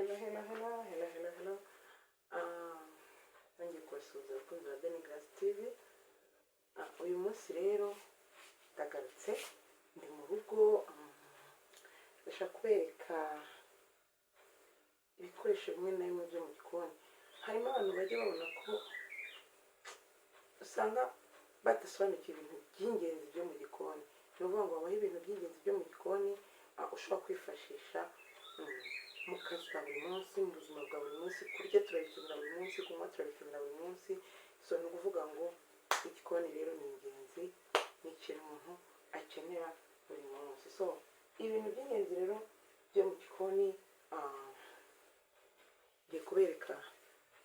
Hello. Ngiye kubasuhuza abakunzi ba Byingenzi TV. Uyu munsi rero ndagarutse ndi mu rugo, ndashaka kubereka ibikoresho bimwe na bimwe byo mu gikoni. Harimo abantu bajya babona ko usanga badasobanukiwe ibintu by'ingenzi byo mu gikoni. Ni ukuvuga ngo habaho ibintu by'ingenzi byo mu gikoni ushobora kwifashisha mu kazi ka buri munsi, mu buzima bwa buri munsi. Kurya turabikenera buri munsi, kunywa turabikenera buri munsi. So ni ukuvuga ngo igikoni rero ni ingenzi, ni ikintu umuntu akenera buri munsi. So ibintu by'ingenzi rero byo mu gikoni, ngiye kubereka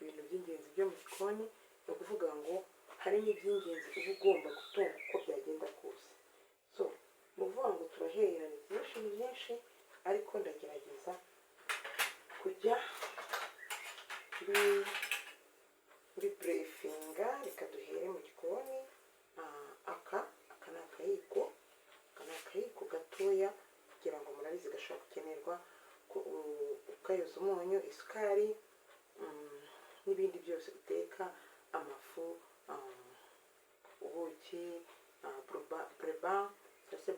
ibintu by'ingenzi byo mu gikoni. Ni ukuvuga ngo harimo iby'ingenzi uba ugomba gutunga uko byagenda kose. So ni ukuvuga ngo turahererana byinshi, ariko ndagerageza kujya muri burefinga. Reka duhere mu gikoni. Aka ni akayiko gatoya, kugira ngo murabizi gashobora gukenerwa ukayoza umunyu, isukari, n'ibindi byose uteka, amafu, ubuki,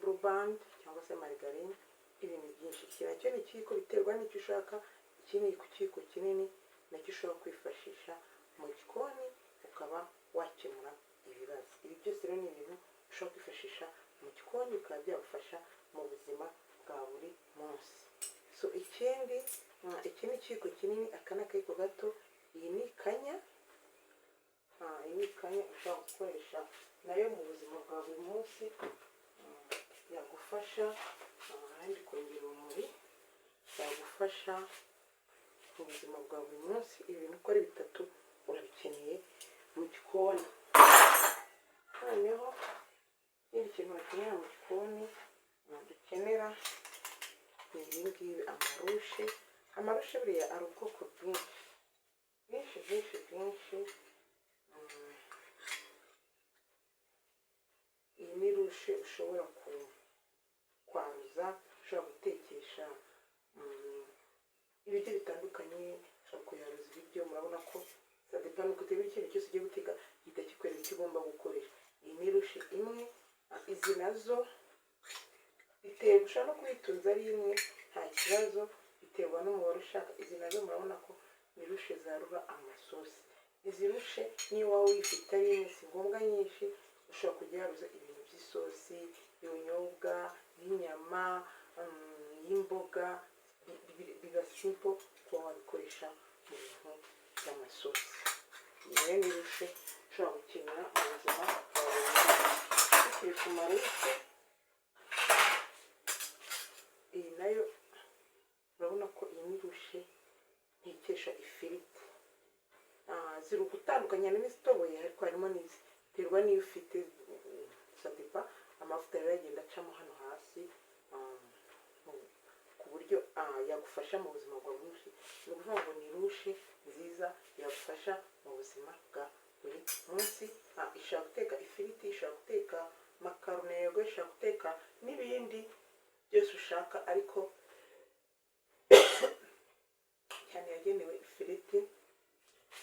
burubandi cyangwa se marigarine, ibintu byinshi. Iki nacyo ni ikiyiko, biterwa n'icyo ushaka. Iki ni ikiyiko kinini nacyo ushobora kwifashisha mu gikoni ukaba wakemura ibibazo. Ibi byose rero ni ibintu ushobora kwifashisha mu gikoni bikaba byagufasha mu buzima bwa buri munsi. So iki ni ikiyiko kinini, aka ni akayiko gato. Iyi ni ikanya, ushobora gukoresha nayo mu buzima bwa buri munsi, yagufasha ahandi kongera urumuri, yagufasha mu buzima bwa buri munsi. Ibintu uko ari bitatu urabikeneye mu gikoni. Noneho ikindi kintu bakenera mu gikoni, dukenera ni ibi ngibi, amarushe. Buriya ari ubwoko bwinshi. Iyi ni rushe ushobora kwaruza, ushobora gutekesha ibiryo bitandukanye, ushobora kuyaruza ibiryo. Murabona ko sadepana uko utebera ikintu cyose ugiye guteka gihita kikwereka icyo ugomba gukoresha. Iyi ni rushe imwe. Izi nazo biterwa, ushobora no kuyitunza ari imwe nta kibazo, biterwa n'umubare ushaka. Izi nazo murabona ko ni rushe zarura amasosi. Izi rushe niyo waba uyifite ari imwe, si ngombwa nyinshi. Ushobora kujya yaruza ibintu by'isosi, ibinyobwa, y'inyama, y'imboga. Biba simple kuba wabikoresha mu bintu by'amasosi. Iyi rero ni rushe ushobora gukenera mu buzima bwa buri munsi. Tukiri ku marushe, iyi nayo urabona ko iyi ni rushe ntikesha ifiriti. Ziri gutandukanya n'izitoboye, ariko harimo n'iziterwa n'iyo ufite. Sadepa amavuta rero agenda acamo hano hasi, ku buryo yagufasha mu buzima bwa buri munsi. Ni ukuvuga ngo ni rushe nziza yagufasha mu buzima bwa buri munsi. Ishobora guteka ifiriti, ishobora guteka makaroni, ishobora guteka n'ibindi byose ushaka, ariko cyane yagenewe ifiriti,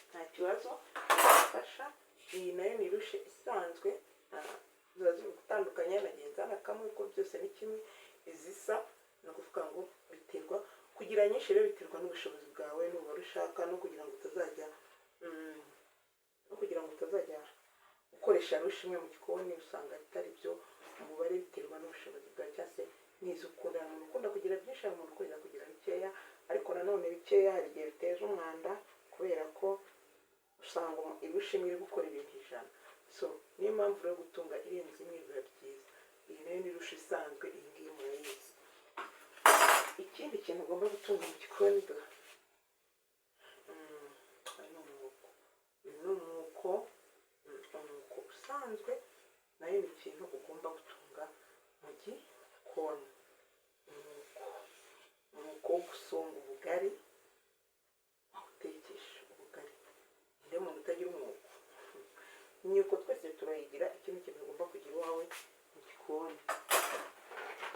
nta kibazo yagufasha. Iyi nayo ni rushe isanzwe, ziba ziri gutandukanya na genzana kamwe, ko byose ni kimwe. Izisa ni ukuvuga ngo biterwa, kugira nyinshi rero biterwa n'ubushobozi bwawe n'ubwo ushaka, no kugira ngo utazajya ukoresha rushe imwe mu gikoni usanga bitari byo. Umubare biterwa n'ubushobozi bwawe cyangwa se n'izo ukunda. Umuntu ukunda kugira byinshi, hari umuntu ukunda kugira bikeya, ariko nanone bikeya hari igihe biteza umwanda, kubera ko usanga irushe imwe iri gukora ibintu 100. So niyo mpamvu rero gutunga irenze imwe biba byiza. Iyi nayo ni rushe isanzwe, iyi ngiyi murayizi. Ikindi kintu ugomba gutunga mu gikoni, ni umwuko usanzwe, nayo ni ikintu ugomba gutunga mu gikoni. Umwuko wo gusonga ubugari, aho utekesha ubugari. Niyo muntu utagira umwuko. Imyuko twese turayigira. Iki ni ikintu ugomba kugira iwawe mu gikoni.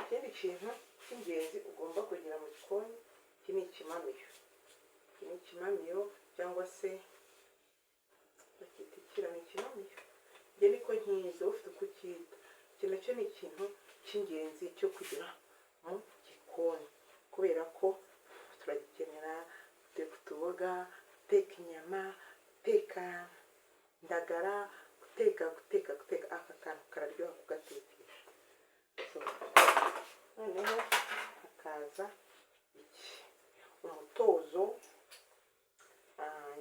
Ikindi kintu cy'ingenzi ugomba kugira mu gikoni, iki ni ikimanuye. cyangwa se bakita ikiraro kinamiyo, njye niko nkiza ufite uko ukita. Iki nacyo ni ikintu cy'ingenzi cyo kugira mu gikoni, kubera ko turagikenera guteka utuboga, guteka inyama, guteka indagara, guteka aka kantu kararyoha kugatekesha. Noneho hakaza iki umutozo.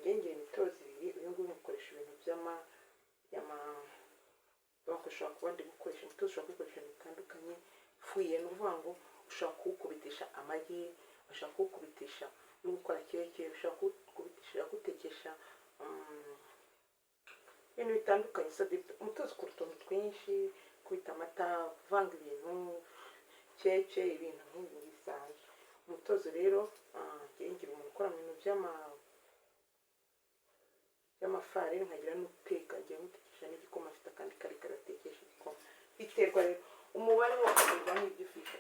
Ngira imitozo ibiri, uyu nguyu mukoresha ibintu ushobora kuba ndi gukoresha umutozo, ushobora kuwukoresha bitandukanye. Ufuye ni ukuvuga ngo ushobora kuwukubitisha amagi, ushobora kuwukubitisha no gukora keke, ushobora kuwutekesha ibintu bitandukanye. Umutozo ukora utuntu twinshi, kubita amata, kuvanga ibintu, keke, ibintu nk'ibi bisanzwe. Umutozo rero ngira umuntu ukora mu bintu by'amafarini, nkagira n'uteka, ngiye gutekesha n'igikoma, afite akandi kari karatekesha igikoma. Biterwa rero umubare wakorwa n'ibyo ufite.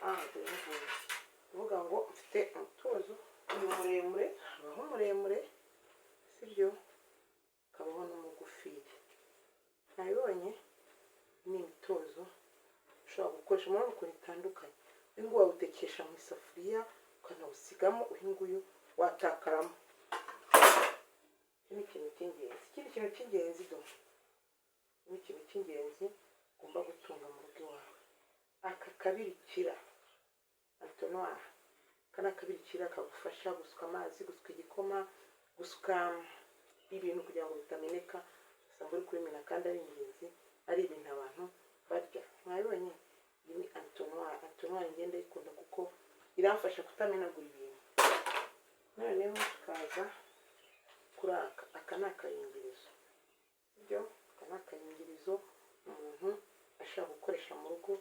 Uvuga ngo mfite umutozo uyu muremure, habaho umuremure sibyo, kabaho n'umugufiya. Nabibonye ni imitozo ushobora gukoresha mu ukuntu itandukanye. Uyu nguyu wawutekesha mu isafuriya ukanawusigamo, uyu nguyu watakaramo. Ni ikintu cy'ingenzi. Ikindi kintu cy'ingenzi ni ikintu cy'ingenzi ugomba gutunga mu rugo iwawe, aka kabirikira antonwari. Aka ni akabirikira kagufasha gusuka amazi, gusuka igikoma, gusuka ibintu kugira ngo bitameneka. Usanga uri kubimena kandi ari ingenzi, ari ibintu abantu barya. Mwabibonye, iyi ni antonwari. Antonwari ngenda ikunda kuko iramfasha kutamenagura ibintu. Noneho tukaza kuri aka ni akayungirizo sibyo. Aka ni akayungirizo umuntu ashaka gukoresha mu rugo,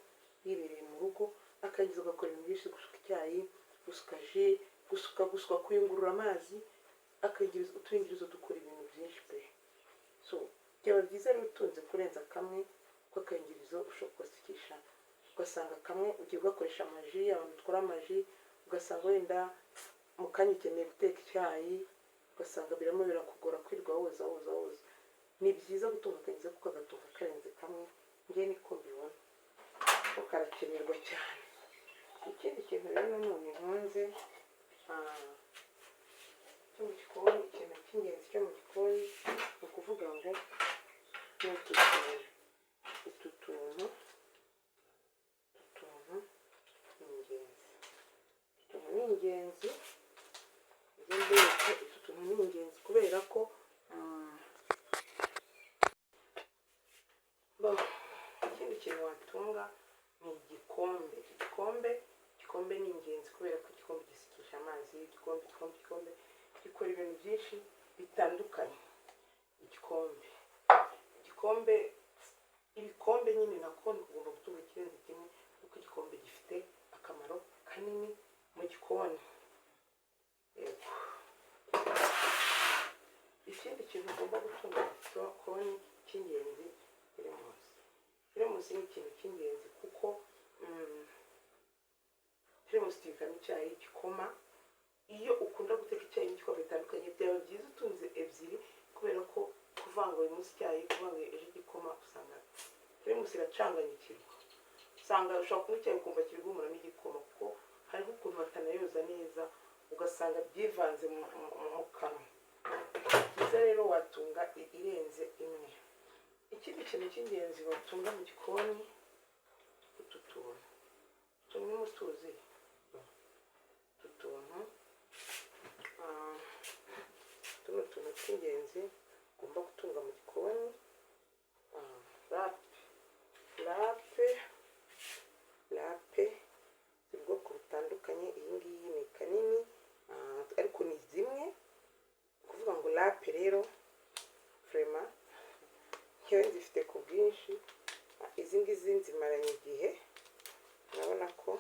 yibereye mu rugo, akagize ugakora ibintu byinshi, gusuka icyayi, gusuka ji, gusuka kuyungurura amazi. Utuyungirizo dukora ibintu byinshi pe. Byaba byiza rero utunze kurenza kamwe, kuko akayungirizo ushobora kugasukisha, ugasanga kamwe ugiye ugakoresha amaji, abantu dukora amaji, ugasanga wenda mu kanya ukeneye guteka icyayi, ugasanga birimo birakugora kwirirwa woza. Ni byiza gutunga akayungirizo kuko agatunga karenze kamwe. Njye niko mbibona ko karakenerwa cyane. Ikindi kintu rero nanone nkunze cyo mu gikoni, ikintu cy'ingenzi cyo mu gikoni ni ukuvuga ngo ni utu tuntu ni ingenzi. Utu ni ingenzi, utu tuntu ni ingenzi kubera ko ikindi kintu watunga ni igikombe. Igikombe ni ingenzi kubera ko igikombe gisukisha amazi. Igikombe gikora ibintu byinshi bitandukanye. Ibikombe nyine nako ugomba gutunga ikirenze kimwe, kuko igikombe gifite akamaro kanini mu gikoni. Ikindi kintu ugomba gutunga mu gikoni cy'ingenzi, teremusi ni ikintu cy'ingenzi kuko teremusi tubikamo icyayi, igikoma. Iyo ukunda guteka icyayi n'igikoma bitandukanye, byaba byiza utunze ebyiri, kubera ko kuvanga uyu munsi icyayi, kuvanga ejo igikoma, usanga teremusi iracanganyikirwa. Usanga ushobora kunywa icyayi ukumva kiri guhumura n'igikoma, kuko hariho ukuntu batanayoza neza, ugasanga byivanze mu kanwa. Byiza rero watunga irenze imwe. Ikindi kintu cy'ingenzi watunga mu gikoni, utu tuntu n'umutuzi. Tuno tuntu tw'ingenzi ugomba gutunga mu gikoni. Lape z'ubwoko butandukanye. Iyi ngiyi ni kanini, ariko ni zimwe. Kuvuga ngo lape rero vraiment nkewe zifite ku bwinshi. Izi ngizi nzimaranye igihe, urabona ko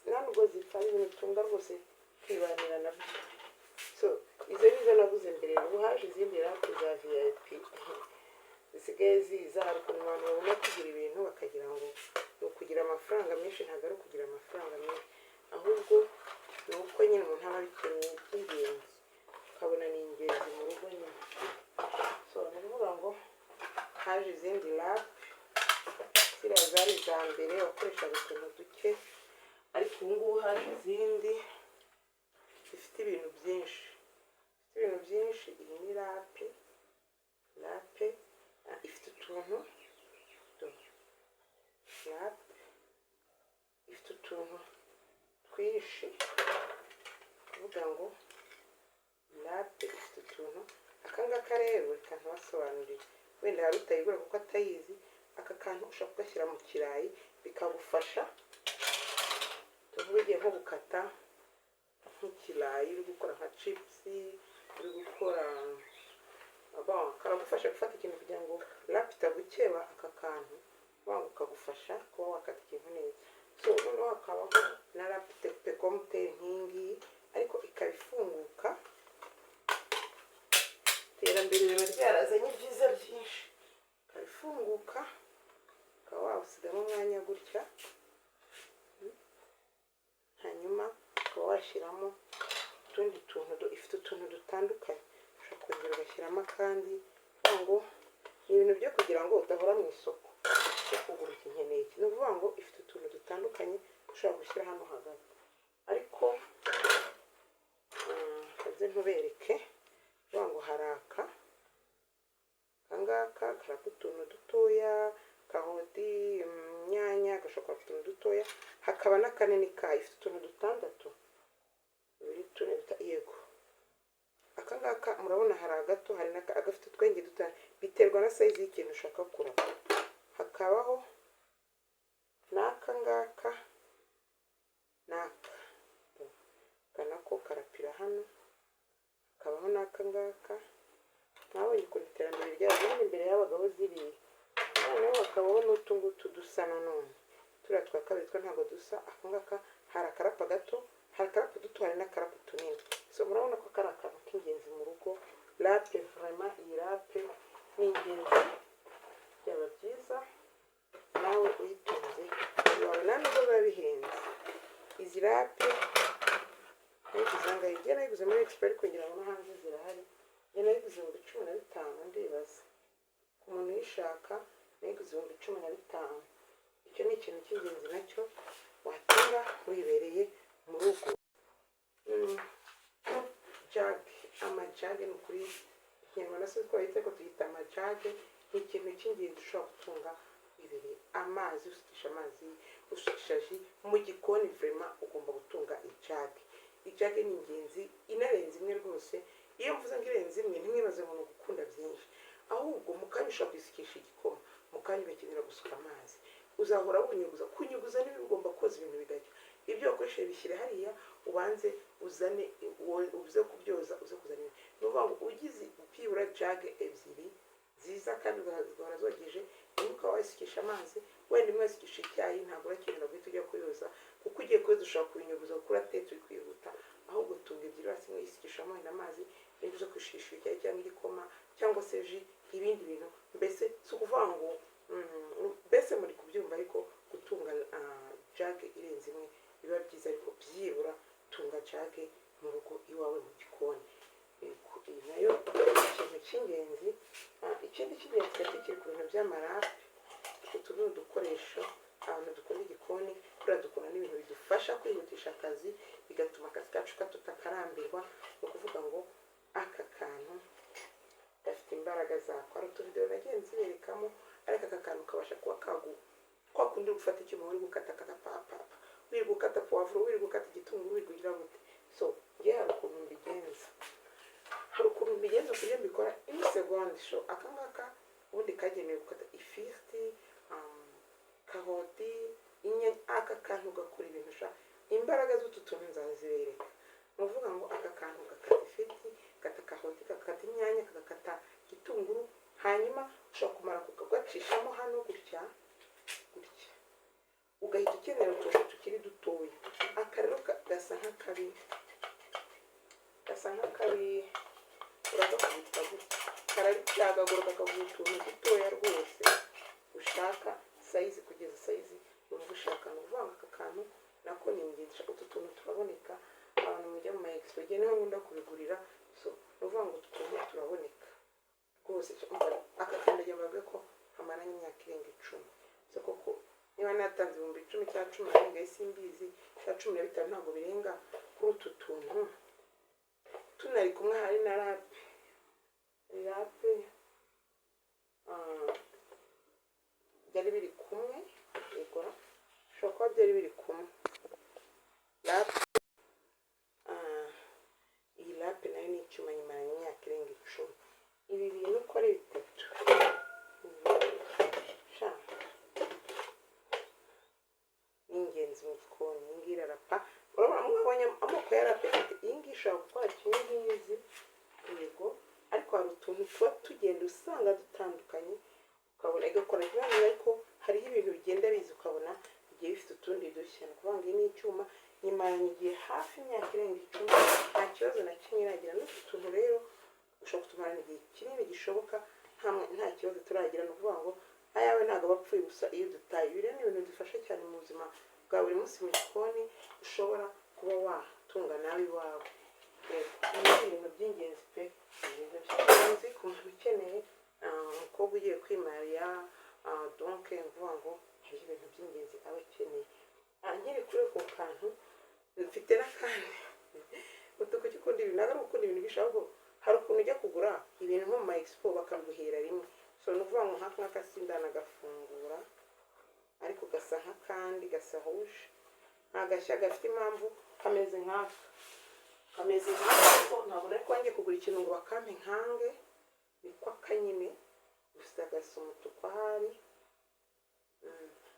ntabwo zipfa, ibintu utunga rwose kwibanira nabyo. Izo nizo naguze mbere. Ubu haje izindi lape za VIP zisigaye ziza. Hari ukuntu abantu babona kugira ibintu bakagira ngo ni ukugira amafaranga menshi. Ntabwo ari ukugira amafaranga menshi, ahubwo ni uko nyine umuntu aba abikeneye by'ingenzi, ukabona ni ingenzi. haje izindi lape, ziriya zari iza mbere wakoreshaga utuntu duke, ariko ubu ngubu haje izindi zifite ibintu byinshi, iyi ni lape ifite utuntu, lape ifite utuntu twinshi, kuvuga ngo lape ifite utuntu. Akangaka rero reka ntabasobanurire, wenda hari utayigura kuko atayizi. Aka kantu ushobora kugashyira mu kirayi bikagufasha, tuvuge ugiye nko gukata nk'ikirayi, uri gukora nka chipsi, uri gukora karagufasha gufata ikintu kugira ngo lape itagukeba. Aka kantu wanga kagufasha kuba wakata ikintu neza. So noneho hakabaho na lape pekomuteri nk'ingiyi, ariko ikaba ifunguka. Iterambere riba ryarazanye ibyiza byinshi, ikaba ifunguka, ukaba wawusigamo umwanya gutya, hanyuma ukaba washyiramo utundi tuntu. Ifite utuntu dutandukanye, ushobora kongera ugashyiramo akandi, ngo ni ibintu byo kugira ngo udahora mu isoko yo kugura ikinkeneye. Ni ukuvuga ngo ifite utuntu dutandukanye ushobora gushyira hano hagati, ariko kaze ntubereke. Kuvuga ngo hari akangaka karako utuntu dutoya, karoti, inyanya, gashobora kuba utuntu dutoya. Hakaba n'akanini kayo, ifite utuntu dutandatu, yego. Akangaka murabona hari agato, hari agafite utwenge dutanu, biterwa na size y'ikintu ushaka kuramo. Hakabaho n'akangaka, nako karapira hano. Hakabaho n'akangaka, nabonye ukuntu iterambere ryazo imbere y'abagabo ziriya. Noneho hakabaho n'utungutu dusa nanone, turiya twa kabiri two ntabwo dusa. Akangaka hari akarapa gato, hari akarapu duto, hari n'akarapu tunini. So murabona ko kari akantu k'ingenzi mu rugo. Lape vraiment, iyi lape ni ingenzi, byaba byiza nawe uyitunze iwawe, nta nubwo biba bihenze. Izi lape nayiguze igihe nayiguze muri Express, kugira ngo no hanze zirahari. Njye nayiguze mu 15, ndibaza ku muntu uyishaka, nayiguze mu 15. Icyo ni ikintu cy'ingenzi nacyo watunga wibereye mu rugo. Jage, amajage ni ukuri ikinyarwanda se twahita ko tuyita amajage. Ni ikintu cy'ingenzi ushobora gutunga wibereye. Amazi, usukisha amazi, usukisha ji. Mu gikoni vraiment ugomba gutunga ijage. Ijage ni ingenzi, inarenze imwe rwose. Iyo mvuze ngo irenze imwe, ntimwibaze ngo gukunda byinshi, ahubwo mu kanya ushobora kwisukisha igikoma, mu kanya ugakenera gusuka amazi. Uzahora kunyuguza niba ugomba koza ibintu bigacya. Ibyo wakoresheje bishyire hariya, ubanze uzane, uze kubyoza, uze kuzanira. Ni ukuvuga ngo ugize byibura jage ebyiri nziza kandi ugahora zogeje, nimba ukaba wasukisha amazi, wenda imwe wasukisha icyayi, ntabwo urakenera guhita ujya kuyoza, kuko ugiye kuyoza ushobora kubinyuguza kuko uratetse uri kwihuta. Ahubwo tunga ebyiri, hasi imwe yisukishamo wenda amazi, indi uza kwishisha icyayi cyangwa igikoma cyangwa se ji, ibindi bintu. Mbese si ukuvuga ngo mbese muri kubyumva, ariko gutunga jage irenze imwe biba byiza, ariko byibura tunga jage mu rugo iwawe mu gikoni. Nayo ikintu cy'ingenzi. Ikindi cy'ingenzi kiri ku bintu by'amarape. Utu ni udukoresho abantu dukora igikoni, kuriya dukora n'ibintu bidufasha kwihutisha akazi, bigatuma akazi kacu tutakarambirwa. Ni ukuvuga ngo aka kantu gafite imbaraga zako. Hari utuvidewo nagiye nziberekamo, ariko aka kantu kabasha kuba kwa kundi gufata icyuma uri gukata kakapapapa, wiri gukata puwavuro, wiri gukata igitunguru, wiri kugira gute. So ngiye hari ukuntu mbigenza kugira mbikora imisegonda. So akangaka ubundi kagenewe gukata ifiriti, karoti, inyanya. Aka kantu gakora ibintu imbaraga z'utu tuntu nzazibereka. Ni ukuvuga ngo aka kantu gakata ifiriti, gakata karoti, gakata inyanya, gakata igitunguru. Hanyuma ushobora kumara kugacishamo hano gutya, ugahita ukenera utuntu tukiri dutoya. Aka rero gasa nk'akabi uraza kubita gutya, karabicagagura kakaguha utuntu dutoya rwose ushaka, sayizi kugeza sayizi wumva ushaka. Ni ukuvuga ngo aka kantu nako ni ingenzi. Utu tuntu turaboneka, abantu mujya mu ma-expo niho nkunda kubigurira. So ni ukuvuga ngo utu tuntu turaboneka rwose. Aka kantu ndagira ngo ko kamaranye imyaka irenga 10 so koko niba natanze 10 cya 10 arenga simbizi cya 15 ntabwo birenga kuri utu tuntu tunari kumwe hari na rape byari biri kumwe yego shoko byari biri kumwe rape iyi rape nayo ni icyuma nyimaranye imyaka irenga 10 ibi bintu uko ari bitatu Byingenzi Mugikoni ngira rapa urabona mwabonye amoko ya rape ingisha gukora kimwe nk'izi yego ariko hari utuntu tuba tugenda usanga dutandukanye ukabona igakora kimwe ariko hari ibintu bigenda biza ukabona igihe bifite utundi dushya kubanga ni icyuma nyimaranye igihe hafi imyaka irenga 10 nta kibazo na kimwe iragira n'utu tuntu rero ushobora kutumarana igihe kinini gishoboka nta kibazo turagira no kuvuga ngo ayawe ntago bapfuye gusa iyo dutaye bire ni ibintu dufasha cyane mu buzima bwa buri munsi mu gikoni ushobora kuba watunga nawe iwawe ni ibintu by'ingenzi pe ibintu by'ingenzi ku muntu ukeneye umukobwa ugiye kwimariya donc mvuga ngo hari ibintu by'ingenzi aba akeneye nkiri kuri ako kantu mfite n'akandi utuko cy'ukundi ibintu ntabwo ari ukunda ibintu bishaka hari ukuntu ujya kugura ibintu nko mu ma expo bakaguhera rimwe so nuvuga ngo nk'aka sindana gafungura ariko gasa nk'akandi gasa huje ntagashya gafite impamvu kameze nk'aka ntabwo nari kwanjye kugura ikintu ngo bakampe nkange niko akanyine gusa gasa umutuku ahari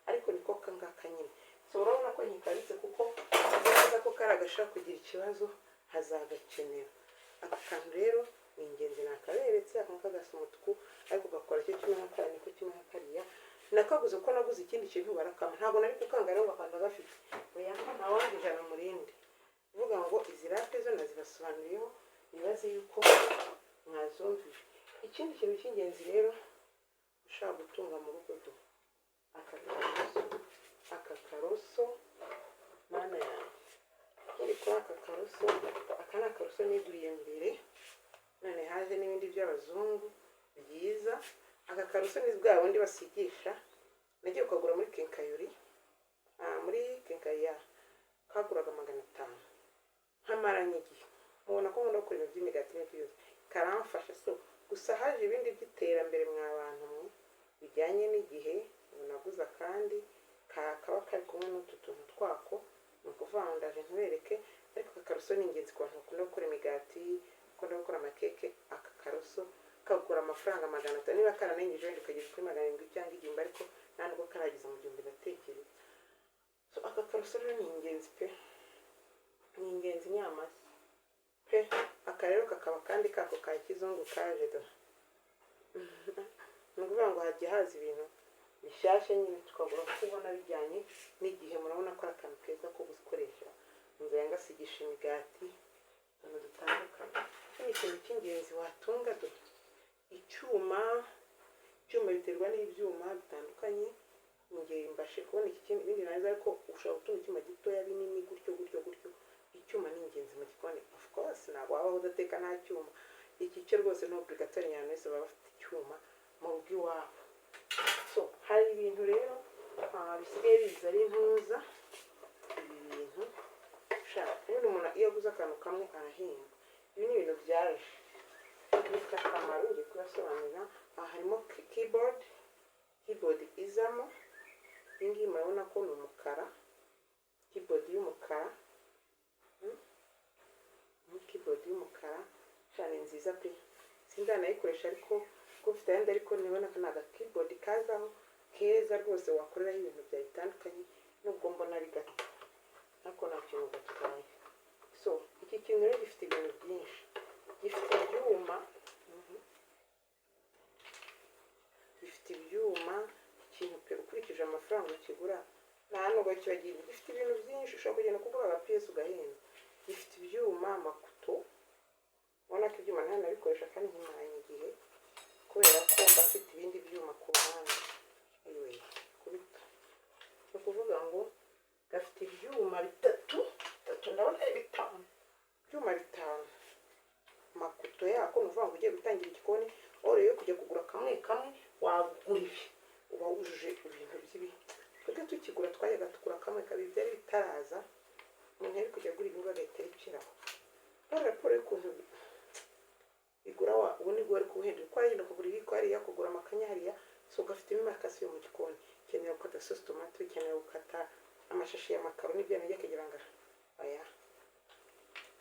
ariko niko kangaka nyine so urabona ko nyikaritse kuko neza ko kari agashaka kugira ikibazo hazagakenera aka kantu rero ni ingenzi nakaberetse akanga gasa umutuku ariko gakora cyo kimwe nk'akara niko kimwe nk'akariya nakaguze ko naguze ikindi kintu barakama ntabwo nari kukanga rero bakanda gafite oya ntawandi jana murindi uvuga ngo izi rape zo nazibasobanuriyeho nibaze yuko mwazumvije ikindi kintu cy'ingenzi rero ushaka gutunga mu rugo do aka karoso mana yanjye kuri kwa aka karoso aka ni akaroso niguriye mbere none haje n'ibindi by'abazungu byiza aka karoso ni bwa bundi basigisha nagiye kugura muri kenkayori muri kenkaya kaguraga 500 nkamaranye igihe mubona ko nkunda gukora ibintu by'imigati byose karamfasha so gusa haje ibindi by'iterambere mw'abantu bijyanye n'igihe naguza kandi kaba kari kumwe n'utu tuntu twako ni ukuvuga ngo ndaje ntubereke ariko aka karoso ni ingenzi ku bantu bakunda gukora imigati bakunda gukora amakeke aka karoso kagura amafaranga 500 niba karanengeje wenda ukageza kuri 700 cyangwa 1000 ariko nta nubwo karageza mu 1000 ndatekereza so aka karoso rero ni ingenzi pe ni ingenzi nyamasi pe aka rero kakaba kandi kako ka kizungu kaje do ni ukuvuga ngo hajya haza ibintu bishyashya nyine tukagura kubona bijyanye n'igihe murabona ko akantu keza ko gukoresha nzaya ngasigisha imigati ibintu dutandukanye ni ikintu cy'ingenzi watunga do icyuma biterwa n'ibyuma bitandukanye ngiye mbashe kubona iki kintu ibindi nazo ariko ushobora gutunga icyuma gitoya binini gutyo icyuma ni ingenzi mu gikoni of course ntabwo wabaho udateka nta cyuma iki cyo rwose no obligatoire nyane wese baba bafite icyuma mu rugo iwabo so hari ibintu rero bisigaye biza ari ntuza ibi bintu shaka umuntu iyo aguze akantu kamwe arahenda ibi ni ibintu byaje bifite akamaro ngiye kubasobanurira harimo keyboard izamo ingi murabona ko ni umukara keyboard y'umukara keyboard y'umukara cyane nziza pe sindanayikoresha ariko ufite ayandi ariko nibona ko naga keyboard kazaho keza rwose wakoreraho ibintu bya bitandukanye nubwo mbona ari gato ariko nta kintu gatwaye so iki kintu rero gifite ibintu byinshi gifite ibyuma ikintu pe ukurikije amafaranga ukigura nta nubwo kibagira gifite ibintu byinshi ushobora kugenda kugura agapiyesi ugahenda gifite ibyuma amakuto ubona ko ibyuma nta nabikoresha kandi nkimaranye igihe kubera ko mba mfite ibindi byuma ku ruhande kubita ni ukuvuga ngo gafite ibyuma bitatu ndabona ari 5 ibyuma 5 makuto yako ni ukuvuga ngo ugiye gutangira igikoni ore yo kujya kugura kamwe wagura ibi uba wujuje ibintu by'ibi twebwe tukigura twajyaga tugura kamwe kabiri byari bitaraza umuntu yari kujya agura ibintu agahita yiciraho kandi raporo y'ukuntu igura ubu nibwo bari kubuhendera uko aragenda kugura ibiko hariya kugura amakanya hariya so gafitemo imakasi yo mu gikoni ukeneye gukata sosi tomate ukeneye gukata amashashi y'amakaroni ibyo najya kugira ngo aya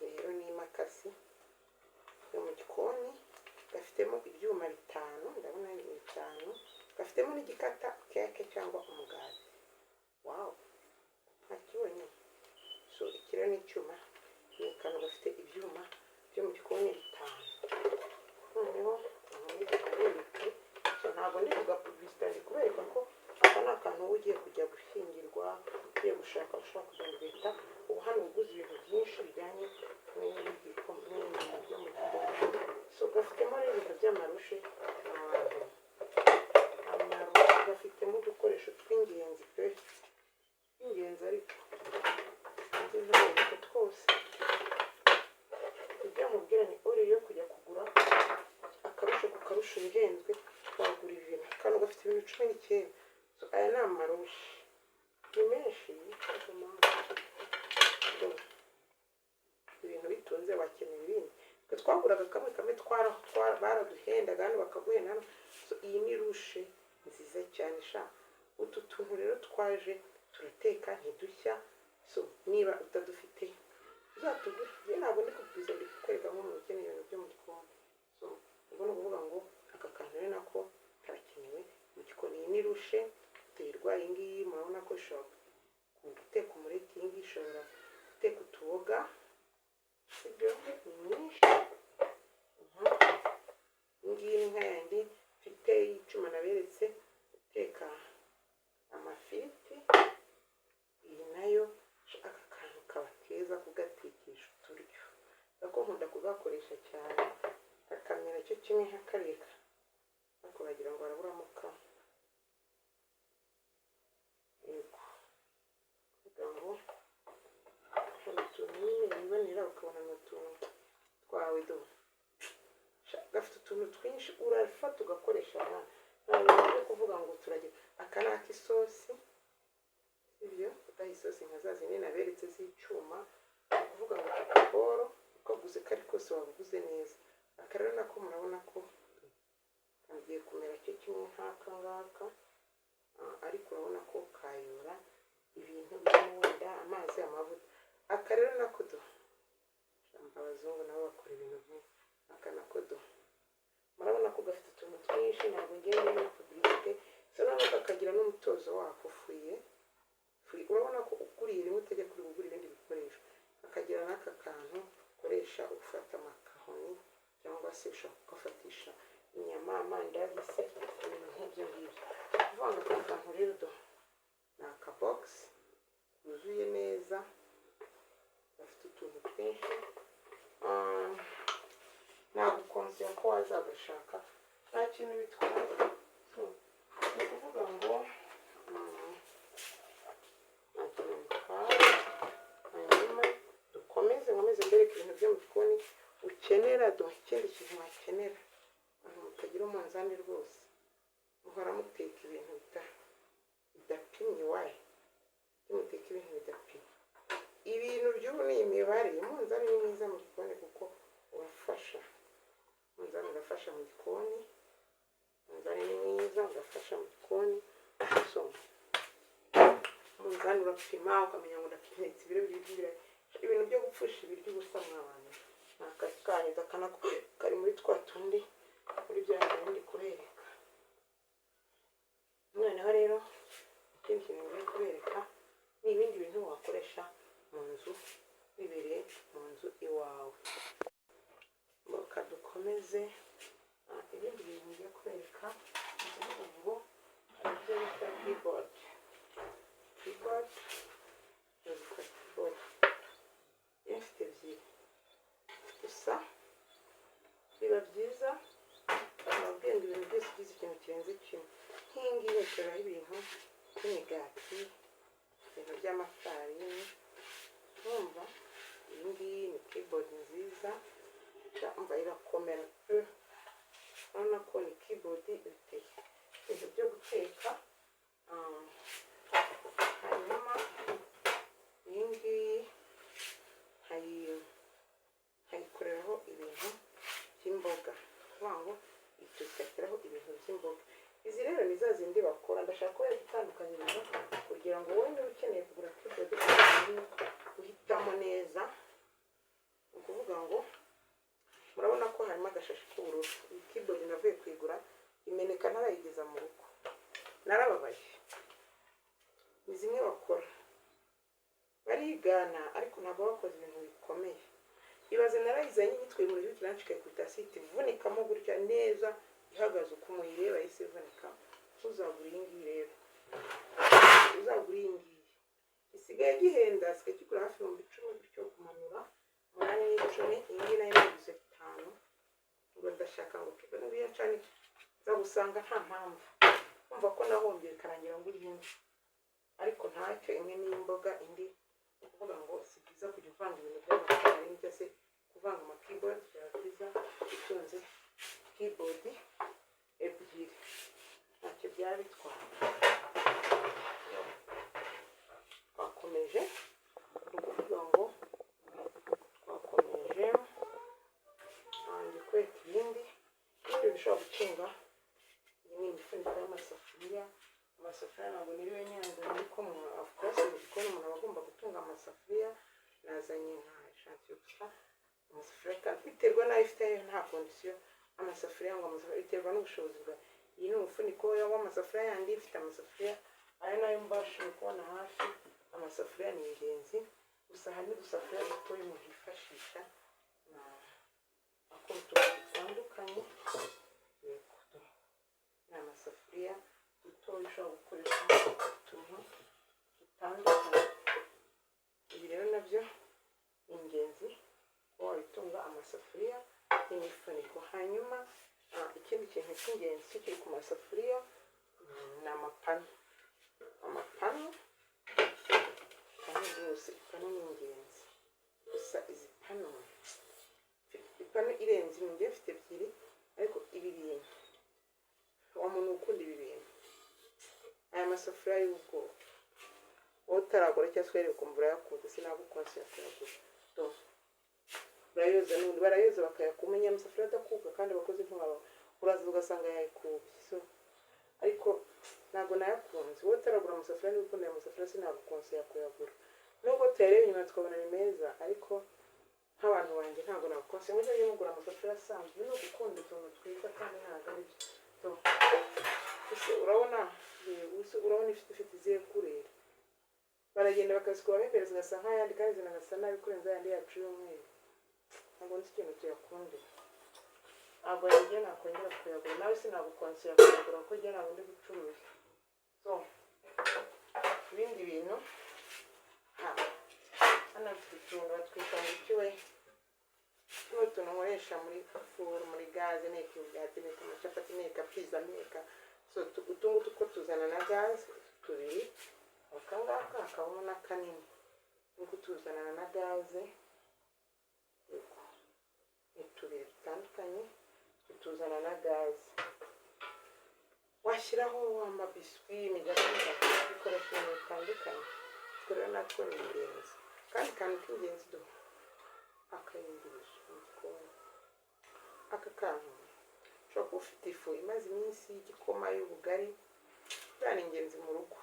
rero ni imakasi yo mu gikoni gafitemo ibyuma 5 ndabona ni 5 gafitemo n'igikata keke cyangwa umugati wow ntakibonye so ikira n'icyuma ni kantu gafite ibyuma byo mu gikoni 5 noneho so ntabwo ndi kuga publicité ndi kubereka ko aka ni akantu ugiye kujya gushyingirwa ugiye gushaka ushaka kugenda bita ubu hano uguze ibintu byinshi bijyanye n'ibyo mu gikoni so gafitemo ibintu by'amarushe gafitemo udukoresho tw'ingenzi pe ingenzi ariko twose ibyo mubwira ni ore yo kujya kugura akarusho ku karusho ingenzwe wagura ibintu kandi gafite ibintu 19 so aya ni amarushi ni menshi ibintu bitunze wakeneye ibindi twaguraga kamwe baraduhenda kandi bakaguhenda so iyi ni rushe nziza cyane sha utu tuntu rero twaje turateka ntidushya so niba utadufite uzatugura ntabwo ndi kubwiza ndi kukwereka nko mu ukeneye ibintu byo mu gikoni so ubwo ni ukuvuga ngo aka kantu rero nako karakenewe mu gikoni iyi ni rushe terwa iyi ngiyi murabona ko ishobora guteka umureti iyi ngiyi ishobora guteka utuboga sibyo ni nyinshi ngiyi nka yandi mfite y'icuma naberetse guteka amafiriti iyi nayo aka kantu kaba keza kugatekesha uturyo ariko nkunda kugakoresha cyane akamera cyo kimwe nk'akareka ariko bagira ngo baraburamo ka yego kugira ngo utuntu nyine bibonera ukabona ni utuntu twawe do gafite utuntu twinshi urafata ugakoresha ntabwo byo kuvuga ngo turagira aka ni ak'isosi ibyo udaha isosi nka za zindi naberetse z'icyuma kuvuga ngo akaboro uko guze kari kose wabuguze neza aka rero nako murabona ko kagiye kumera cyo kimwe nk'aka ngaka ariko urabona ko kayora ibintu by'umuwenda amazi amavuta aka rero nako do abazungu nabo bakora ibintu byinshi aka nako do murabona ko gafite utuntu twinshi ntabwo ngende muri publicité so none kakagira n'umutozo wako ufuye urabona ko ukuriye rimwe utajya kuri gugura ibindi bikoresho akagira n'aka kantu ukoresha ufata amakahoni cyangwa se ushaka kugafatisha inyama amandazi se ibintu nk'ibyo ngibyo kuvanga aka kantu rero do ni aka box yuzuye neza gafite utuntu twinshi ntabwo konsera ko wazagashaka nta kintu bitwara ni ukuvuga ngo nta kintu bitwara hanyuma dukomeze nkomeze mbereke ibintu byo mu gikoni ukenera ikindi kintu wakenera ahantu mutagira umunzani rwose muhora muteka ibintu bidapimye wayi muteka ibintu bidapimye ibintu by'ubu ni imibare umunzani ni mwiza mu gikoni kuko urafasha umunzani urafasha mu gikoni umunzani ni mwiza urafasha mu gikoni so umunzani urapima ukamenya ngo ndapimetse ibiro by'ibiro ibintu byo gupfusha ibiryo ubusa mw'abantu ni akazi kanyu dakanako kari muri twa tundi muri bya bintu ndi kubereka noneho rero ikindi kintu ngiye kubereka ni ibindi bintu wakoresha mu nzu bibereye mu nzu iwawe mboka dukomeze ibindi bintu ngiye kubereka ngo hari ibyo bita keyboard ifite ebyiri gusa biba byiza ababwenge ibintu byose ugize ikintu kirenze kimwe nk'iyi ngiyi bashyiraho ibintu by'imigati ibintu by'amafarini urumva iyi ngiyi ni keyboard nziza umva irakomera urabona ko ni keyboard iteye ibintu byo guteka ni za zindi bakora. Ndashaka ko yatandukanyiriza kugira ngo wowe niba ukeneye kugura keyboard uhitamo neza. Ukuvuga ngo murabona ko harimo agashashi k'ubururu. Iyi keyboard navuye kwigura imeneka ntarayigeza mu rugo, narababaye. Ni zimwe bakora barigana ariko ntabwo bakoze ibintu bikomeye. Ibaze narayizanye nyitwe mu gihe kiranshikaye ku tasite vunikamo gutya neza ihagaze uko muyireba yise vunika. Uzagura iyi ngiyi rero, uzagura iyi ngiyi isigaye gihenda, sigaye kigura hafi 10,000 bityo kumanura 8 n'icumi. Iyi ngiyi nayo yaguze 5. Ubwo ndashaka ngo kibone biya cyane za gusanga nta mpamvu umva ko nahombye karangira ngo iyindi, ariko ntacyo imwe n'imboga indi. Kuvuga ngo si byiza kujya uvanga ibintu by'amatara n'ibyo se kuvanga ama keyboard. Byiza itunze keyboard ebyiri ntacyo byaba bitwara. Twakomeje kuvuga ngo twakomeje kweta ibindi bishobora gutunga. Iyi ni imifuniko y'amasafuriya. Amasafuriya ntabwo niriwe nyanza ariko of course Mugikoni umuntu aba agomba gutunga amasafuriya. Nazanye nka eshatu gusa amasafuriya kandi biterwa n'ayo ifite nta kondisiyo. Amasafuriya ngo amasafuriya biterwa n'ubushobozi bwa. Iyi ni umufuniko w'amasafuriya yandi ifite amasafuriya aya nayo mbashije kubona hafi. Amasafuriya ni ingenzi gusa hari n'udusafuriya dutoya umuntu yifashisha akora utuntu dutandukanye. Ni amasafuriya dutoya ushobora gukoresha utuntu dutandukanye. Ibi rero nabyo ni ingenzi ko wabitunga amasafuriya n'imifuniko. Hanyuma ikindi kintu cy'ingenzi kiri ku masafuriya ni amapanu. Amapanu rwose ipanu ni ingenzi gusa izi panu ipanu irenze imwe ngiye mfite ebyiri ariko ibi bintu umuntu ukunda ibi bintu aya masafuriya y'ubwoko wowe utaragura cyangwa se wereka ukumva urayakunze sinagukonsiye kuyagura. Barayoza n'ubundi barayoza bakayakumenya amasafuriya adakuka kandi abakozi nk'abo uraza ugasanga yayikubye. Ariko ntabwo nayakunze. Wowe utaragura amasafuriya niba ukunda aya masafuriya sinagukonsiye kuyagura. Nubwo tuyareba inyuma tukabona ni meza ariko nk'abantu banjye ntabwo nagukonsiye. Mujye mugura amasafuriya asanzwe no gukunda utuntu twiza kandi ntabwo ari byo. Urabona ifite izihe kurera baragenda bakazikora bempereza ugasa nk'ayandi kandi zinagasa nabi kurenza ayandi yacu y'umweru. Ntabwo nzi ikintu tuyakundira. Ntabwo njye nakongera kuyagura nawe sinagukonsiye kuyagura kuko njye ntabwo ndi gucuruza. Ibindi bintu hano tutunga twita ngo ikiwe tuntu nkoresha muri furu muri gaze neka imigati neka amacapati neka pizza neka. Utungutu two tuzana na gaze tubiri. Akangaka hakabamo n'akanini nuko tuzana na gaze tubiri dutandukanye tuzana na gaze. Washyiraho amabiswi imigati ibikoresho bitandukanye. Rero natwo ni ingenzi kandi k'ingenzi do akayunguruzo mu gikoni. Aka kantu ushobora kuba ufite ifu imaze iminsi y'igikoma y'ubugari buriya ni ingenzi mu rugo.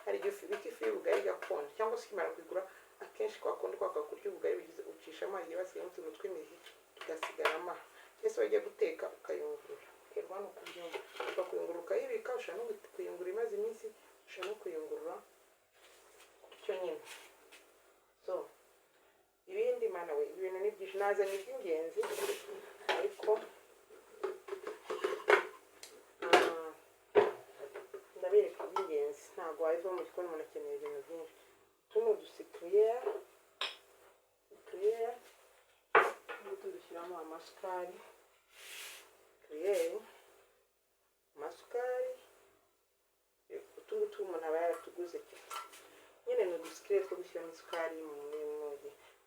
Hari igihe ufite ifu y'ubugari gakondo cyangwa se ukimara kuyigura akenshi kwa kundi kurya ubugari bigize ucishamo igihe basigayemo utuntu tw'imizi tugasigaramo. Ese wajya guteka ukayungurura uterwa no kubyumva ukakuyungurura ukayibika. Ushobora no kuyungurura imaze iminsi, ushobora no kuyungurura gutyo nyine. Ibindi mana we ibintu ni byinshi nazanye iby'ingenzi ariko ndabereka iby'ingenzi. Ntabwo wava mu gikoni umuntu akeneye ibintu byinshi. Tuno udusikuye dushyiramo amasukari utungutu umuntu aba yaratuguze nyine ni udusikire two gushyiramo isukari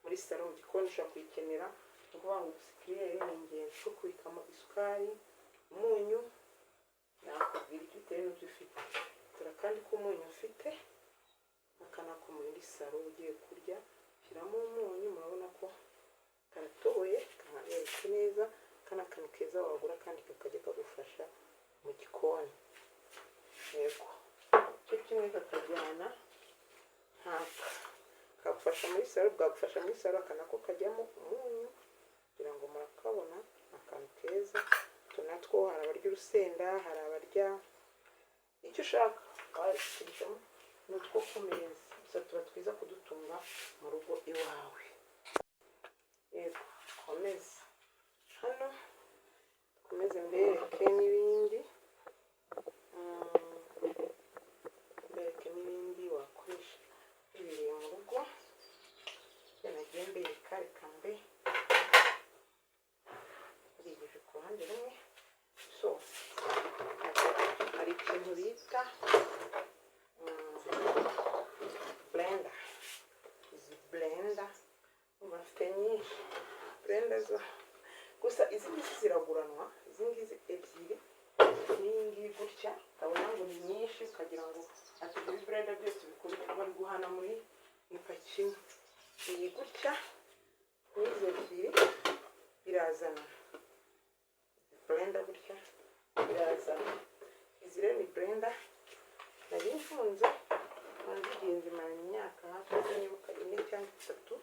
muri salo mu gikoni ushobora kuyikenera. Ni ukuvuga ngo udusikire ni ingenzi two kubikamo isukari, umunyu. Nakubwira icyo bitewe n'ibyo ufite. Dore kandi ko umunyu ufite akanako muri salo ugiye kurya shyiramo umunyu. Murabona ko karatoboye kanaberetse neza kana kantu keza wagura kandi kakajya kagufasha mu gikoni. yego cyo kimwe kakajyana haka kagufasha muri salo, bwagufasha muri salo akanako kajyamo umunyu kugira ngo murakabona akantu keza. Tunatwo hari abarya urusenda, hari abarya icyo ushaka washyiramo n'utwo ku meza, gusa tuba twiza kudutunga mu rugo iwawe. Yego komeza hano komeze mbereke n'ibindi wakoresha ibiri mu rugo nagiye mbereka. Reka mbe ribije ku ruhande rumwe. So hari ikintu bita blender. Izi blender bafite nyinshi blender zo, gusa izi ngizi ziraguranwa. Izi ngizi ebyiri n'iyi ngiyi gutya ukabona ngo ni nyinshi ukagira ngo ati ibi blender byose bari guhana muri ipaki imwe. Iyi gutya n'izi ebyiri birazana blender gutya birazana. Izi rero ni blender nari mfunze Byingenzi mara imyaka hafi nibuka 4 cyangwa 3.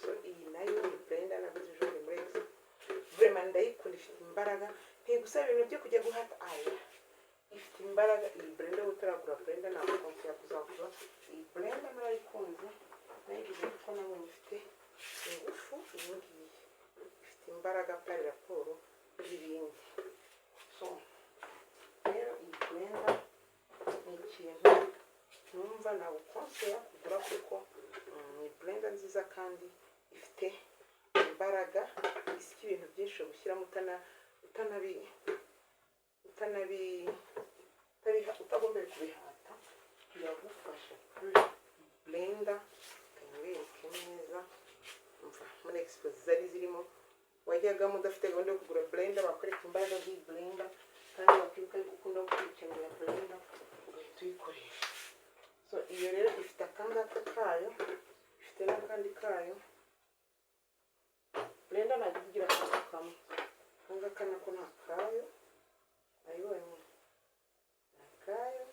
So iyi nayo ni blender naguze ejo muri Expo. Vraiment ndayikunda, ifite imbaraga, ntigusaba ibintu byo kujya guhata aya. Ifite imbaraga iyi blender, utaragura blender ntabwo konsiya kuzagura iyi blender. Narayikunze nayigize kuko nabonye ifite ingufu. Iyi ngiyi ifite imbaraga par rapport n'ibindi. So rero iyi blender ni ikintu numva nawe konsiya kugura kuko ni blender nziza kandi ifite imbaraga, isiki ibintu byinshi gushyiramo utagombeye kubihata. Biragufasha blender kanywereke neza. Muri Expo zari zirimo wajyaga mudafite gahunda yo kugura blender bakwereka imbaraga z'iyi blender kandi bakwibuka yuko ukunda gukenera blender ugahita uyikoresha. So iyo rero ifite akangaka kayo, ifite n'akandi kayo. Blender ntabwo igira akantu kamwe, akangaka nako ni akayo. Ayibonye akayo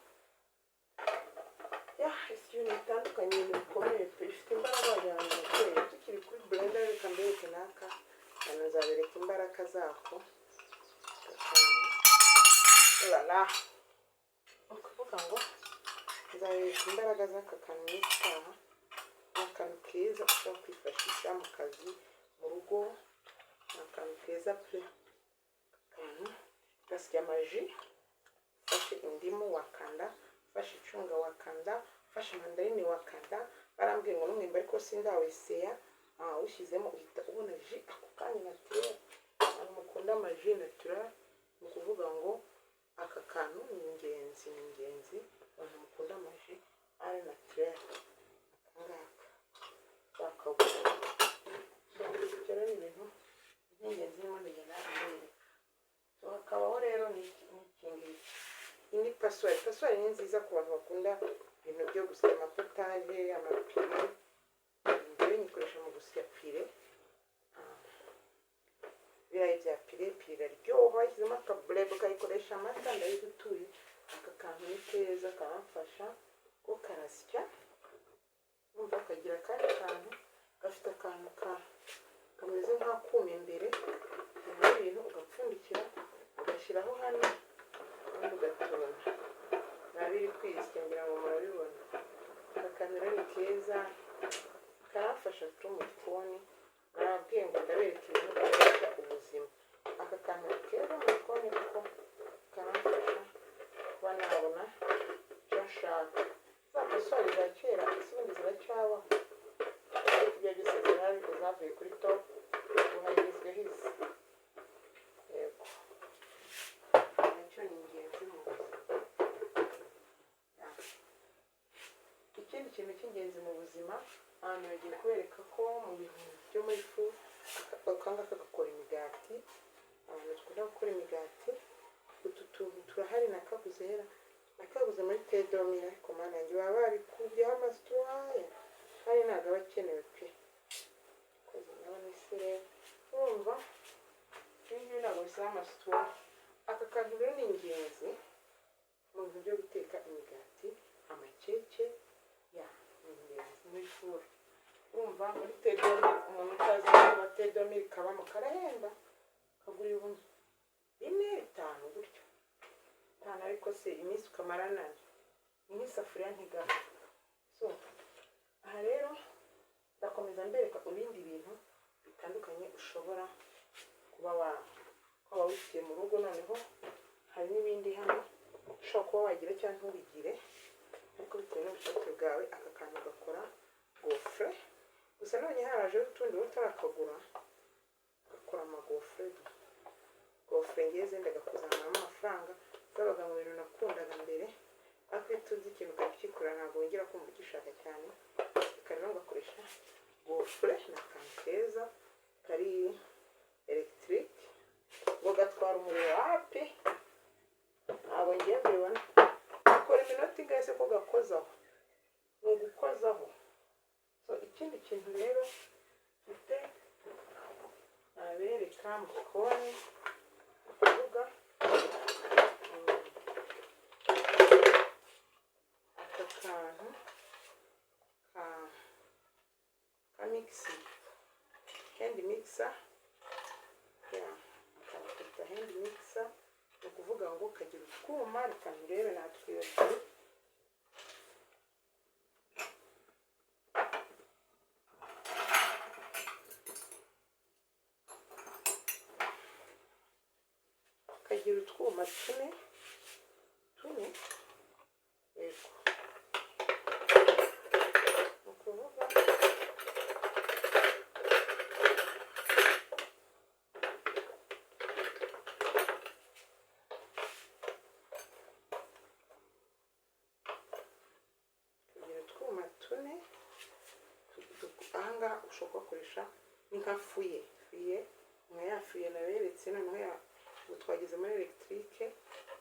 ifite ibintu bitandukanye, ibintu bikomeye pe, ifite imbaraga wagira ngo nakoreye. Tukiri kuri blender reka mbereke n'aka hano, nzabereka imbaraga zako. Lala ukuvuga ngo nzabereka imbaraga z'aka kantu n'itaha. Ni akantu keza ushobora kwifashisha mu kazi, mu rugo. Ni akantu keza pe, akantu gasya amaji. Ufashe indimu wakanda, ufashe icunga wakanda, ufashe mandarine wakanda. Barambwiye ngo n'umwembe ariko sindaweseya. Ushyizemo uhita ubona ji ako kanya naturel. Abantu mukunda amaji naturel, ni ukuvuga ngo aka kantu ni ingenzi. Abantu mukunda amaji ari naturel akangaka bakabura. So rero ni ibintu by'ingenzi birimo bigenda imbere. So hakabaho rero ni ikingiki. Iyi ni paswari. Paswari ni nziza ku bantu bakunda ibintu byo gusya amapotaje, amapire. Njyewe nyikoresha mu gusya pire. Biriya bya pire iraryoha. Washyizemo akaburebo ukayikoresha amata, ndayigutuye. Aka kantu ni keza karamfasha ko karasya. Urumva kagira kandi kantu gafite akantu kameze nk'akuma imbere. Ibyo bintu ugapfundikira ugashyiraho hano kandi ugatona. Nabiri kwisya ngira ngo murabibona. Aka kantu rero ni keza karafasha tu mu gikoni. Narabwiye ngo ndabereka ibintu byoroshya ubuzima. Aka kantu ni keza mu gikoni kuko karafasha kuba nabona icyo nshaka. Za paswari za kera izindi ziracyabaho, ariko ibyo byose zirahari zavuye kuri top, ubu hagezweho izi. Yego nacyo ni ingenzi mu buzima. Ikindi kintu cy'ingenzi mu buzima, ahantu bagiye kubereka ko mu bintu byo muri fu akangaka gakora imigati. Abantu dukunda gukora imigati, utu tuntu turahari nakaguze muri tedomira, ariko mana yanjye baba babikubyeho amasitwaya kandi ntabwo aba akenewe pe. Koze ndabona isi rero urumva ibi ntabwo bisaba amasitwaya. Aka kantu rero ni ingenzi mu bintu byo guteka imigati, amakeke ya n'ingenzi muri furu. Urumva muri tedomi umuntu utazi niba tedomi kabamo karahenda kagura ibihumbi 4, 5 gutyo 5, ariko se iminsi ukamara nayo n'isafuriya ntigapfa. So aha rero ndakomeza mbereka ibindi bintu bitandukanye ushobora kuba wifitiye mu rugo. Noneho hari n'ibindi hano ushobora kuba wagira cyangwa ntubigire ariko bitewe n'ubushake bwawe. Aka kantu gakora gofre, gusa none harajeho utundi utarakagura gakora amagofre. Gofre ngeze ndagakuzanamo amafaranga, zabaga mu bintu nakundaga mbere, ariko iyo tuzi ikintu ukakikora ntabwo wongera kumva ugishaka cyane. Rero ngakoresha gofre na akantu keza kari electric, ngo gatwara umuriro hapi, ntabwo ngiye mbibona. Akora iminota ingahe se ko gakozaho? Ni ugukozaho. So ikindi kintu rero mfite nabereka mu gikoni, kuvuga aka kantu ka mixi, hand mixer. Akakita hand mixer, ni ukuvuga ngo kagira utwuma. Reka nirebe natwibagire. Kagira utwuma tune yego, ni ukuvuga ahangaha ushobora kubakoresha ni nka fuye nka ya fuye naberetse. Noneho twageze muri electrique.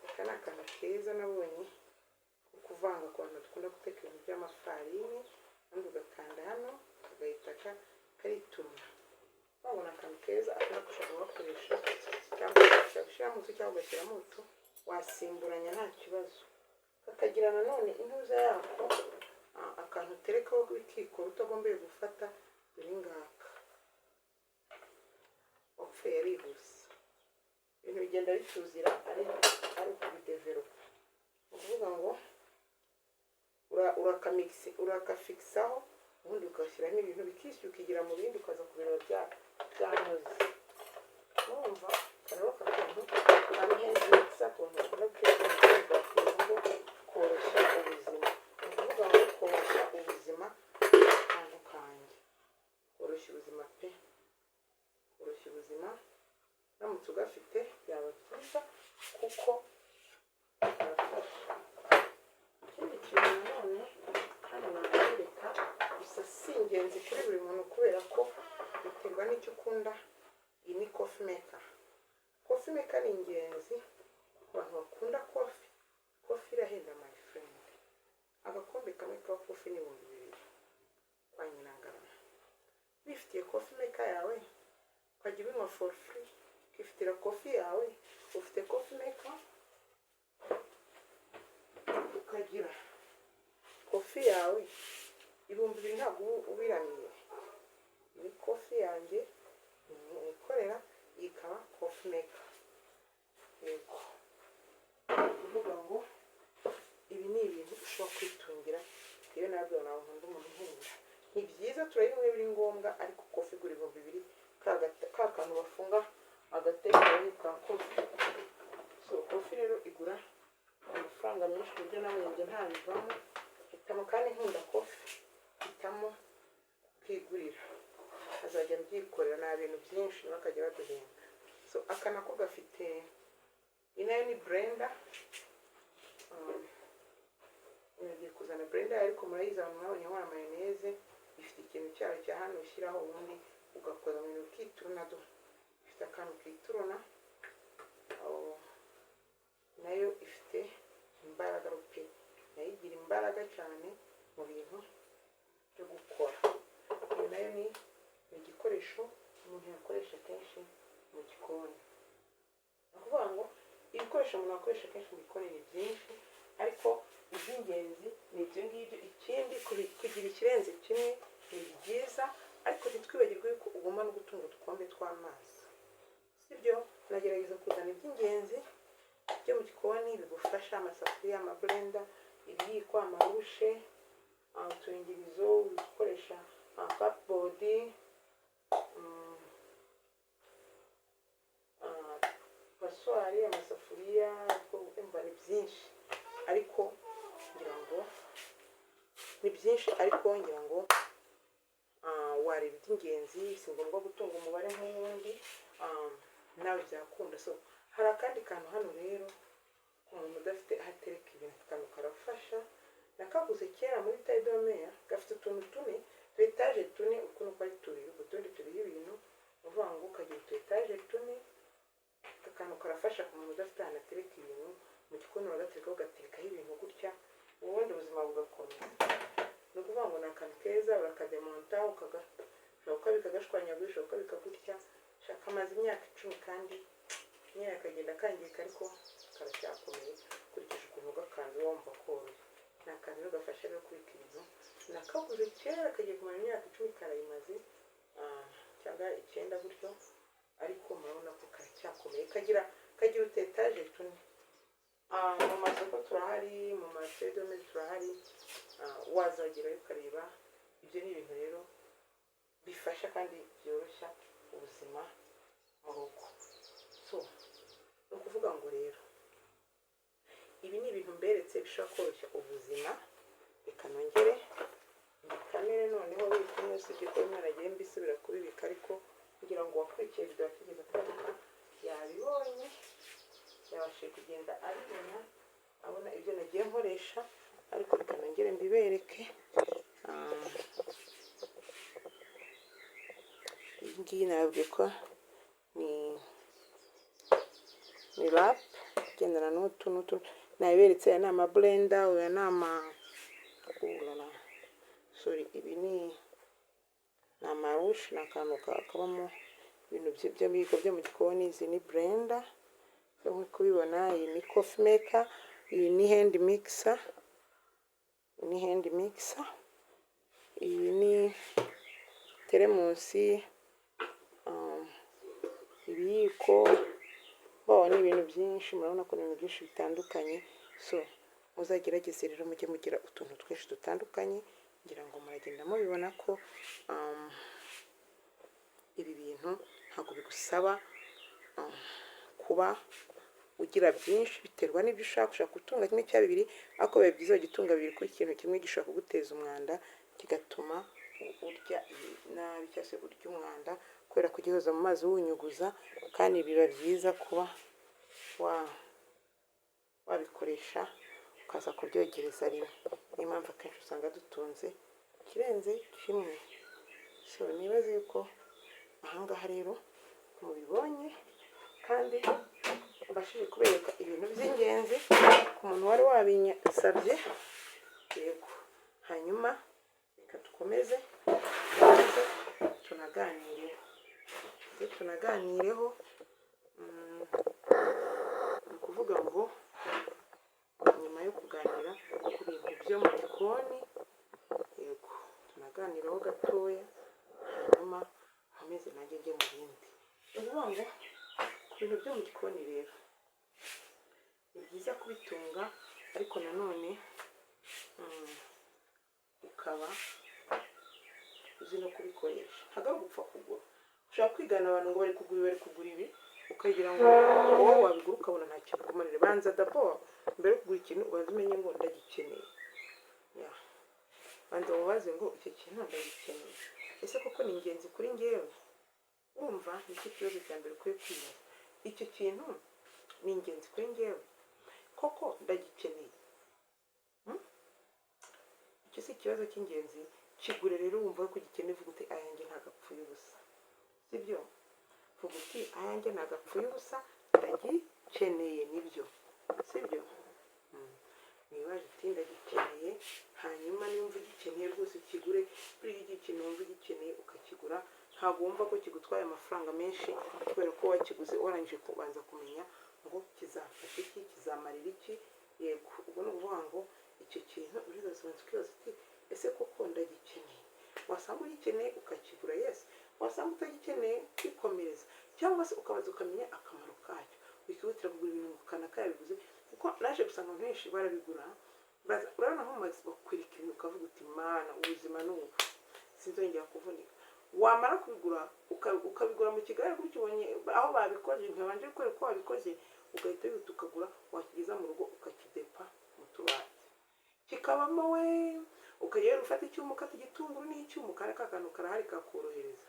Aka ni akantu keza nabonye ko kuvanga ku bantu dukunda guteka ibintu by'amafarini, kandi ugakanda hano kagahita karituma. Wabona akantu keza akaba ushobora kugakoresha cyangwa ugashyira mu nzu cyangwa ugashyira mu nzu, wasimburanya nta kibazo. Kakagira nanone intuza yako akantu uterekaho bikikora utagombeye gufata. Dore ngaka wapfuye yarihuse, ibintu bigenda bituzira ari kubidevelopa. Ni ukuvuga ngo urakafixaho, ubundi ugashyiramo ibintu bikishyura, ukigira mu bindi ukaza kubireba byanoze. Urumva karero kakantu ari hand mixer, ukuntu ukunda guteka ibintu byakuyeho koroshya ubuzima. Ni ukuvuga ngo koroshya ubuzima akantu kanjye, koroshya ubuzima pe, koroshya ubuzima. Uramutse ugafite byaba byiza kuko arafasha. Ikindi kintu nanone hano nabereka, gusa si ingenzi kuri buri muntu kubera ko biterwa n'icyo ukunda. Iyi ni coffee maker. Coffee maker ni ingenzi ku bantu bakunda coffee. Coffee irahenda my friend. Agakombe kamwe ka coffee ni 2,000 kwa Nyirangarama. Wifitiye coffee maker yawe ukajya ubinywa for free, ukifitira coffee yawe, ufite coffee maker ukagira coffee yawe, 2,000 ntabwo ubiramiye. Ni coffee yanjye ikorera ikaba coffee maker. Yego, uvuga ngo ibi ni ibintu ushobora kwitungira. Iyo nabyo nawe nkunda umuntu nkunda. Ni byiza turabimwe biri ngombwa, ariko coffee igura 2,000 ka kantu bafunga agateka ka coffee. So coffee rero igura amafaranga menshi buryo nawe njye ntabivamo. Hitamo kandi nkunda coffee, hitamo kwigurira. Azajya mbyikorera na bintu byinshi bakajya baduhenda. So aka nako gafite inayo ni blender. Ngiye kuzana blender ariko murayiza mwabonye wa mayonnaise ifite ikintu cyayo cya hano ushyiraho, ubundi ugakoza mu bintu kituruna. Ifite akantu kituruna, nayo ifite imbaraga rupe, nayo igira imbaraga cyane mu bintu byo gukora. Iyo nayo ni igikoresho umuntu yakoresha kenshi mu gikoni. Ni ukuvuga ngo ibikoresho umuntu akoresha kenshi mu gikoni ni byinshi, ariko iby'ingenzi ni ibyo ngibyo. Ikindi kugira ikirenze kimwe ni byiza, ariko ntitwibagirwe ko ugomba no gutunga udukombe tw'amazi, sibyo? Nagerageza kuzana iby'ingenzi byo mu gikoni bigufasha: amasafuriya, amablender, ibiyiko, amarushe, utuyungirizo, ukoresha cupboard, paswari, amasafuriya, umva ni byinshi, ariko ngira ngo ni byinshi, ariko ngira ngo wareba iby'ingenzi. Si ngombwa gutunga umubare nk'uwundi, nawe byakunda. So hari akandi kantu hano rero umuntu udafite aho atereka ibintu, akantu karafasha. Nakaguze kera muri tayidomeya, gafite utuntu tune, tu etaje tune, ukuntu uko ari tubiri, utundi turiho ibintu, uvuga ngo ukagira utu etaje tune. Akantu karafasha ku muntu udafite ahantu atereka ibintu mu gikoni, uragaterekaho ugatekaho ibintu gutya, ubundi ubuzima bugakomeza. Ni ukuvuga ngo ni akantu keza, urakademonta ukabika gashwanyaguye, ukabika gutya. Shaka amaze imyaka 10 kandi nyine akagenda kangirika, ariko karacyakomeye ukurikije ukuntu gakanze wumva koroshye. Ni akantu rero gafasha rero kubika ibintu. Nakaguze kera kagiye kumara imyaka 10 karayimaze, cyangwa 9 gutyo, ariko murabona ko karacyakomeye. Kagira utu etaje tune. Mu masoko turahari, mu masedome turahari, wazagerayo ukareba. Ibyo ni ibintu rero bifasha kandi byoroshya ubuzima mu rugo. So ni ukuvuga ngo rero ibi ni ibintu mberetse bishobora koroshya ubuzima. Reka nongere mbikamere noneho bitumye, usibye ko naragiye mbisubira kubibika, ariko kugira ngo wakurikiye video akigeze kwaduka yabibonye, yabashije kugenda abibona, abona ibyo nagiye nkoresha. Ariko reka nongere mbibereke. Iyi ngiyi nababwiye ko ni rap igendana n'utu nabiberetse. Aya ni amablender, aya ni ibi ni amarushe, ni akantu kabamo ibintu by'ibiko byo mu gikoni. Izi ni blender, nk'uko kubibona. Iyi ni coffee maker, iyi ni hand mixer, iyi ni teremusi, ibiyiko. Ni ibintu byinshi, murabona ko ni ibintu byinshi bitandukanye. So muzagerageze rero mujye mugira utuntu twinshi dutandukanye, ngira ngo muragenda mubibona ko ibi bintu ntabwo bigusaba kuba ugira byinshi, biterwa n'ibyo ushaka gutunga kimwe cya bibiri, ariko biba byiza ugitunga bibiri, ko ikintu kimwe gishobora kuguteza umwanda kigatuma urya nabi cyangwa se urya umwanda kubera kugihoza mu mazi wunyuguza. Kandi biba byiza kuba wabikoresha ukaza kuryogereza rimwe. Niyo mpamvu akenshi usanga dutunze ikirenze kimwe. So nibaze yuko ahangaha rero mubibonye, kandi mbashije kubereka ibintu by'ingenzi ku muntu wari wabinsabye. Yego, hanyuma reka dukomeze tunaganireho. Ni ukuvuga ngo nyuma yo kuganira ku bintu byo mu gikoni, yego tunaganiraho gatoya, hanyuma nkomeze nanjye njye mu bindi. Ni ukuvuga ngo ku bintu byo mu gikoni rero ni byiza kubitunga, ariko nanone ukaba uzi no kubikoresha. Ntabwo ari ugupfa kugura. Ushobora kwigana abantu ngo bari kugura ibi, ukagira ngo wowe wabigura ukabona nta kintu kumarira. Banza d'abord mbere yo kugura ikintu ubanza umenye ngo ndagikeneye. Banza ubaze ngo icyo kintu ndagikeneye, ese koko ni ingenzi kuri njyewe? Wumva nicyo kibazo cya mbere ukwiye kwibaza. Icyo kintu ni ingenzi kuri njyewe, koko ndagikeneye? Icyo si ikibazo cy'ingenzi. Kigure rero wumva ko ugikeneye, uvuga uti ayanjye ntabwo apfuye ubusa, sibyo? Vuga uti ayanjye ntabwo apfuye ubusa, ndagikeneye, nibyo, sibyo? Nibaje uti ndagikeneye, hanyuma niba ugikeneye rwose ukigure. Buriya ikintu wumva ugikeneye ukakigura, ntabwo wumva ko kigutwaye amafaranga menshi, kubera ko wakiguze warangije kubanza kumenya ngo kizafasha iki, kizamarira iki, yego ubwo ni ukuvuga ngo icyo kintu urizasobanutse ukibaza uti ese koko ndagikeneye, wasanga ugikeneye ukakigura yesi, wasanga utagikeneye ukikomereza, cyangwa se ukabaza ukamenya akamaro kacyo wikihutira kugura ibintu ukanaka yabiguze, kuko naje gusanga abantu benshi barabigura urabona nko mu mazi bakwereka ibintu ukavuga uti mana ubuzima ni ubu sinzongera kuvunika, wamara kubigura ukabigura mu kigali gutyo ubonye aho babikoze ntibanje kwereka ko wabikoze, ugahita wihuta ukagura wakigeza mu rugo ukakidepa mu tubati kikabamo we, ukagera ufata icyuma ukata igitunguru n'icyuma kandi kakantu karahari kakorohereza,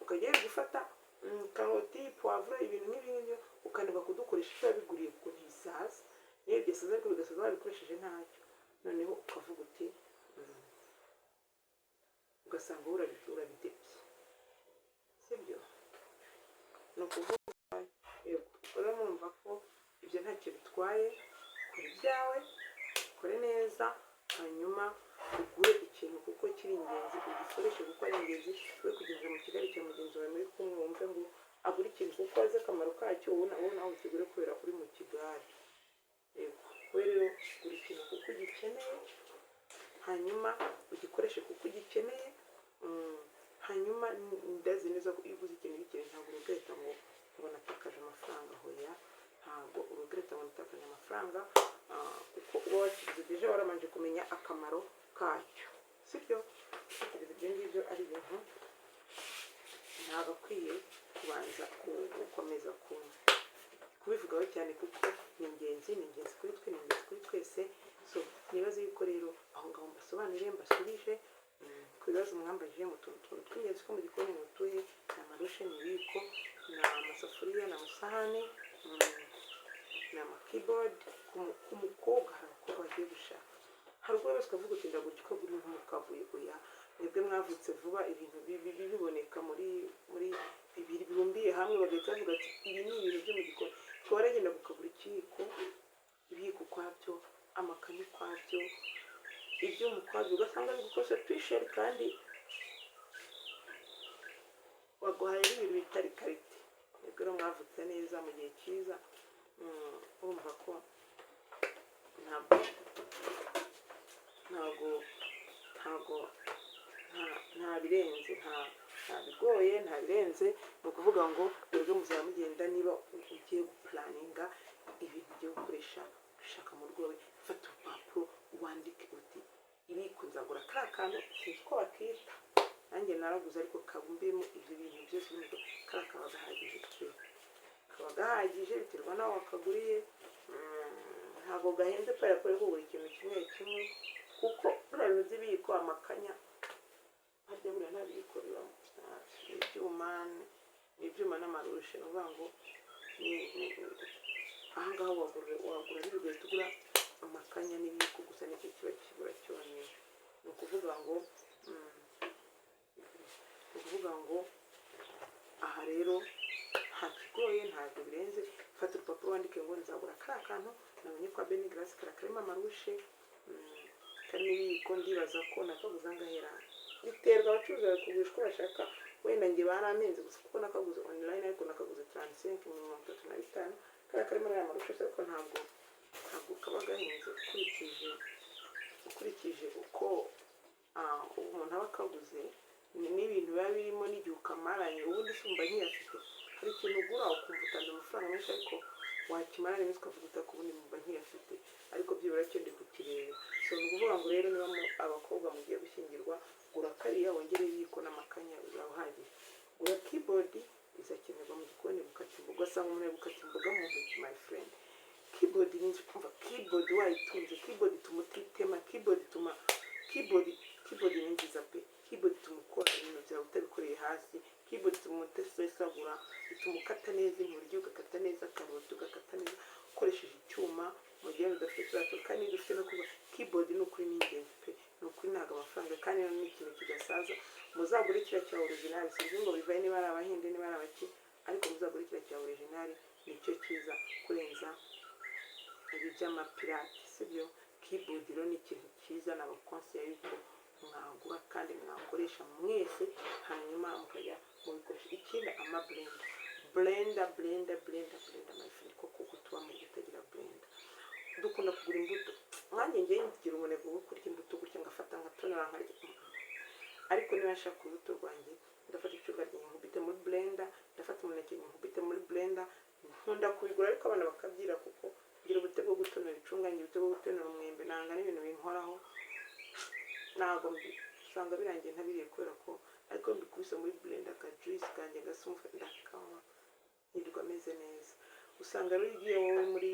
ukagera gufata karoti poivre ibintu nk'ibyo ukanirwa kudukoresha icyo wabiguriye ku ntisaza niyo byasaza ariko bigasaza wabikoresheje ntacyo, noneho ukavuga uti ugasanga urabidebye, sibyo? ni ukuvuga rero mwumva ko ibyo ntacyo bitwaye, kora ibyawe ukore neza, hanyuma ugure ikintu kuko kiri ingenzi, ugikoreshe kuko ari ingenzi, we kugeza mu kigali cya mugenzi wawe muri kumwe wumve ngo agura ikintu kuko azi akamaro kacyo, wowe nawe ukigure kubera uri mu kigali. we rero gura ikintu kuko ugikeneye, hanyuma ugikoreshe kuko ugikeneye, hanyuma ndazi neza ko iyo uguze ikintu gikeneye ntabwo urugreta ngo natakaje amafaranga, hoya ntabwo urugreta ngo natakaje amafaranga, kuko uba wakiguze deje waramanje kumenya akamaro kacyo, sibyo? Kugeza ibyo ngibyo ari ibintu ntabwo akwiye kubanza gukomeza kubivugaho cyane kuko ni ingenzi kuri twe, ni ingenzi kuri twese. So nibaze yuko rero aho ngaho mbasobanurire mbasubije ku bibazo mwambajije mu tuntu tw'ingenzi two mu gikoni ni utuhe, ni amarushe, ni ibiko, ni amasafuriya, ni amasahani, ni amakeyboard. Ku mukobwa hari abakobwa bagiye gushaka, hari ubwo wese ukavuga uti ndagura ukagura ibintu mukavuye, oya mwebwe mwavutse vuba ibintu biboneka muri bibiri bibumbiye hamwe, bagahita bavuga ati ibi ni ibintu byo mu gikoni, ukaba waragenda ukagura ibiyiko ukwabyo, amakanya ukwabyo, ibyuma ukwabyo, ugasanga bigukosha twisheri kandi waguhaye n'ibintu bitari karite. Mwebwe rero mwavutse neza mu gihe cyiza, urumva ko nta birenze, nta bigoye, nta birenze. ni ukuvuga ngo mwebwe muzaba mugenda niba ugiye gupulaninga ibintu ugiye gukoresha ushaka mu rugo rwawe, fata urupapuro wandike uti ibiko nzagura kariya kantu sinzi ko bakita, nanjye naraguze ariko kabumbiyemo ibyo bintu byose n'ubwo kariya kaba gahagije, kaba gahagije biterwa n'aho wakaguriye, ntabwo gahenze kubera ko kugura ikintu kimwe kuko buriya bintu by'ibiyiko, amakanya harya buriya nta biyiko bibamo, ibyuma n'amarushe, ni ukuvuga ngo aha ngaha wagura n'ibigahita ugura amakanya n'ibiyiko gusa, nicyo kiba kibura cyonyine. ni ukuvuga ngo aha rero nta kigoye, ntabwo birenze. Fata urupapuro wandike ngo nzagura kariya kantu nabonye kwa Benigrasi karimo amarushe, karimo ibiyiko, ndibaza ko nakaguze angahera, biterwa abacuruzi bari kugurisha uko bashaka, wenda njye baramenze gusa kuko nakaguze online, ariko nakaguze 35 kariya karimo n'aya marushe, ariko ntabwo kaba gahenze ukurikije uko umuntu aba akaguze n'ibintu biba birimo n'igihe ukamaranye, ubundi usumba nkiyafite. Hari ikintu ugura ukumva utanze amafaranga menshi ariko wakimara n'iminsi ukavuga utaka ubundi mba nkiyafite, ariko byibura cyo ndi kukireba. So ni ukuvuga ngo rero niba abakobwa mugiye gushyingirwa, gura kariya wongere ibiyiko n'amakanya urahagije. Gura keyboard izakenerwa mu gikoni, gukatimba, ugasanga umuntu ari gukata imboga mu ntoki, my friend. Keyboard ni kumva, keyboard wayitunze, keyboard ituma utitema, keyboard ni nziza pe, keyboard ituma ukora ibintu byawe utabikoreye hasi, keyboard ituma utesagura, ituma ukata neza intoryi, ugakata neza karoti, ugakata neza ukoresheje icyuma mu gihe udafite turato, kandi dufite no kuba keyboard ni ukuri ni ingenzi pe, ni ukuri ntabwo amafaranga, kandi ni ikintu kidasaza. Muzagure kiriya cya original, sinzi ngo bivaye niba ari abahinde niba ari abaki, ariko muzagure kiriya cya original, nicyo cyiza kurenza ibi by'amapirate, sibyo? Keyboard rero ni ikintu cyiza, n'abakonsiya yuko mwagura kandi mwakoresha mwese, hanyuma mukajya mubikoresha. Ikindi blender my friend, koko kutuba muri kutagira blender, dukunda kugura imbuto, nkanjye ngiye ngira umunebwe wo kurya imbuto gutya ngafata nkatonora nkarya, ariko niba nshaka urubuto rwanjye ndafata icunga ryanjye nkubite muri blender, ndafata umuneke nkubite muri blender. Nkunda kubigura ariko abana bakabyira kuko ngira ubute bwo gutonora icunga, ngira ubute bwo gutonora umwembe, nanga n'ibintu binkoraho, ntabwo usanga birangiye ntabiriye kubera ko ariko mbikubise muri blender ka juice kanjye gasumva ndakanywa nirwa ameze neza. Usanga rero igiye wowe muri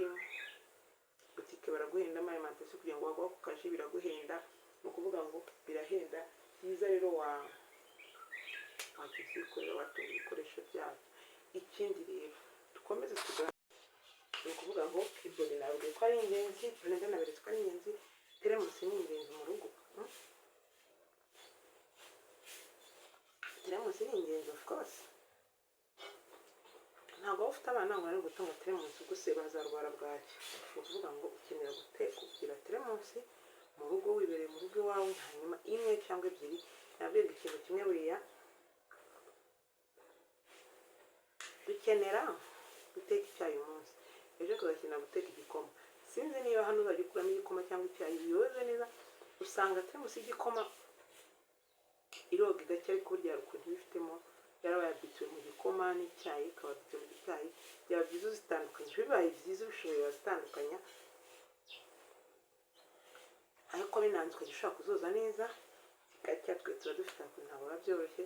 butike baraguhenda amarimantasiyo kugira ngo wagwa ku kaji biraguhenda, ni ukuvuga ngo birahenda. Byiza rero wakibyikorera watunga ibikoresho byabyo. Ikindi rero dukomeze tuganire, ni ukuvuga ngo ibone nabwiye ko ari ingenzi, blender naberetse ko ari ingenzi, teremusi ni ingenzi mu rugo. Teremusi ni ingenzi of course. Ntabwo ufite abana ngo ari gutunga teremusi gusa bazarwara bwaki. Ni ukuvuga ngo ukenera kugira teremusi mu rugo wibereye mu rugo iwawe, hanyuma imwe cyangwa ebyiri. Nabwiye ikintu kimwe buriya dukenera guteka icyayi umunsi, ejo tuzakenera guteka igikoma. Sinzi niba hano uzajya ukuramo igikoma cyangwa icyayi biyoze neza. Usanga teremusi y'igikoma iroga igake, ariko burya hari ukuntu ibifitemo yarabaye yabitswe mu gikoma n'icyayi, ikaba yabitswe mu gicyayi, byaba byiza zitandukanye. Bibaye byiza ubishoboye wazitandukanya, ariko binanzwe ukajya ushaka kuzoza neza zigacya. Twe tuba dufite akuntu ntabwo biba byoroshye,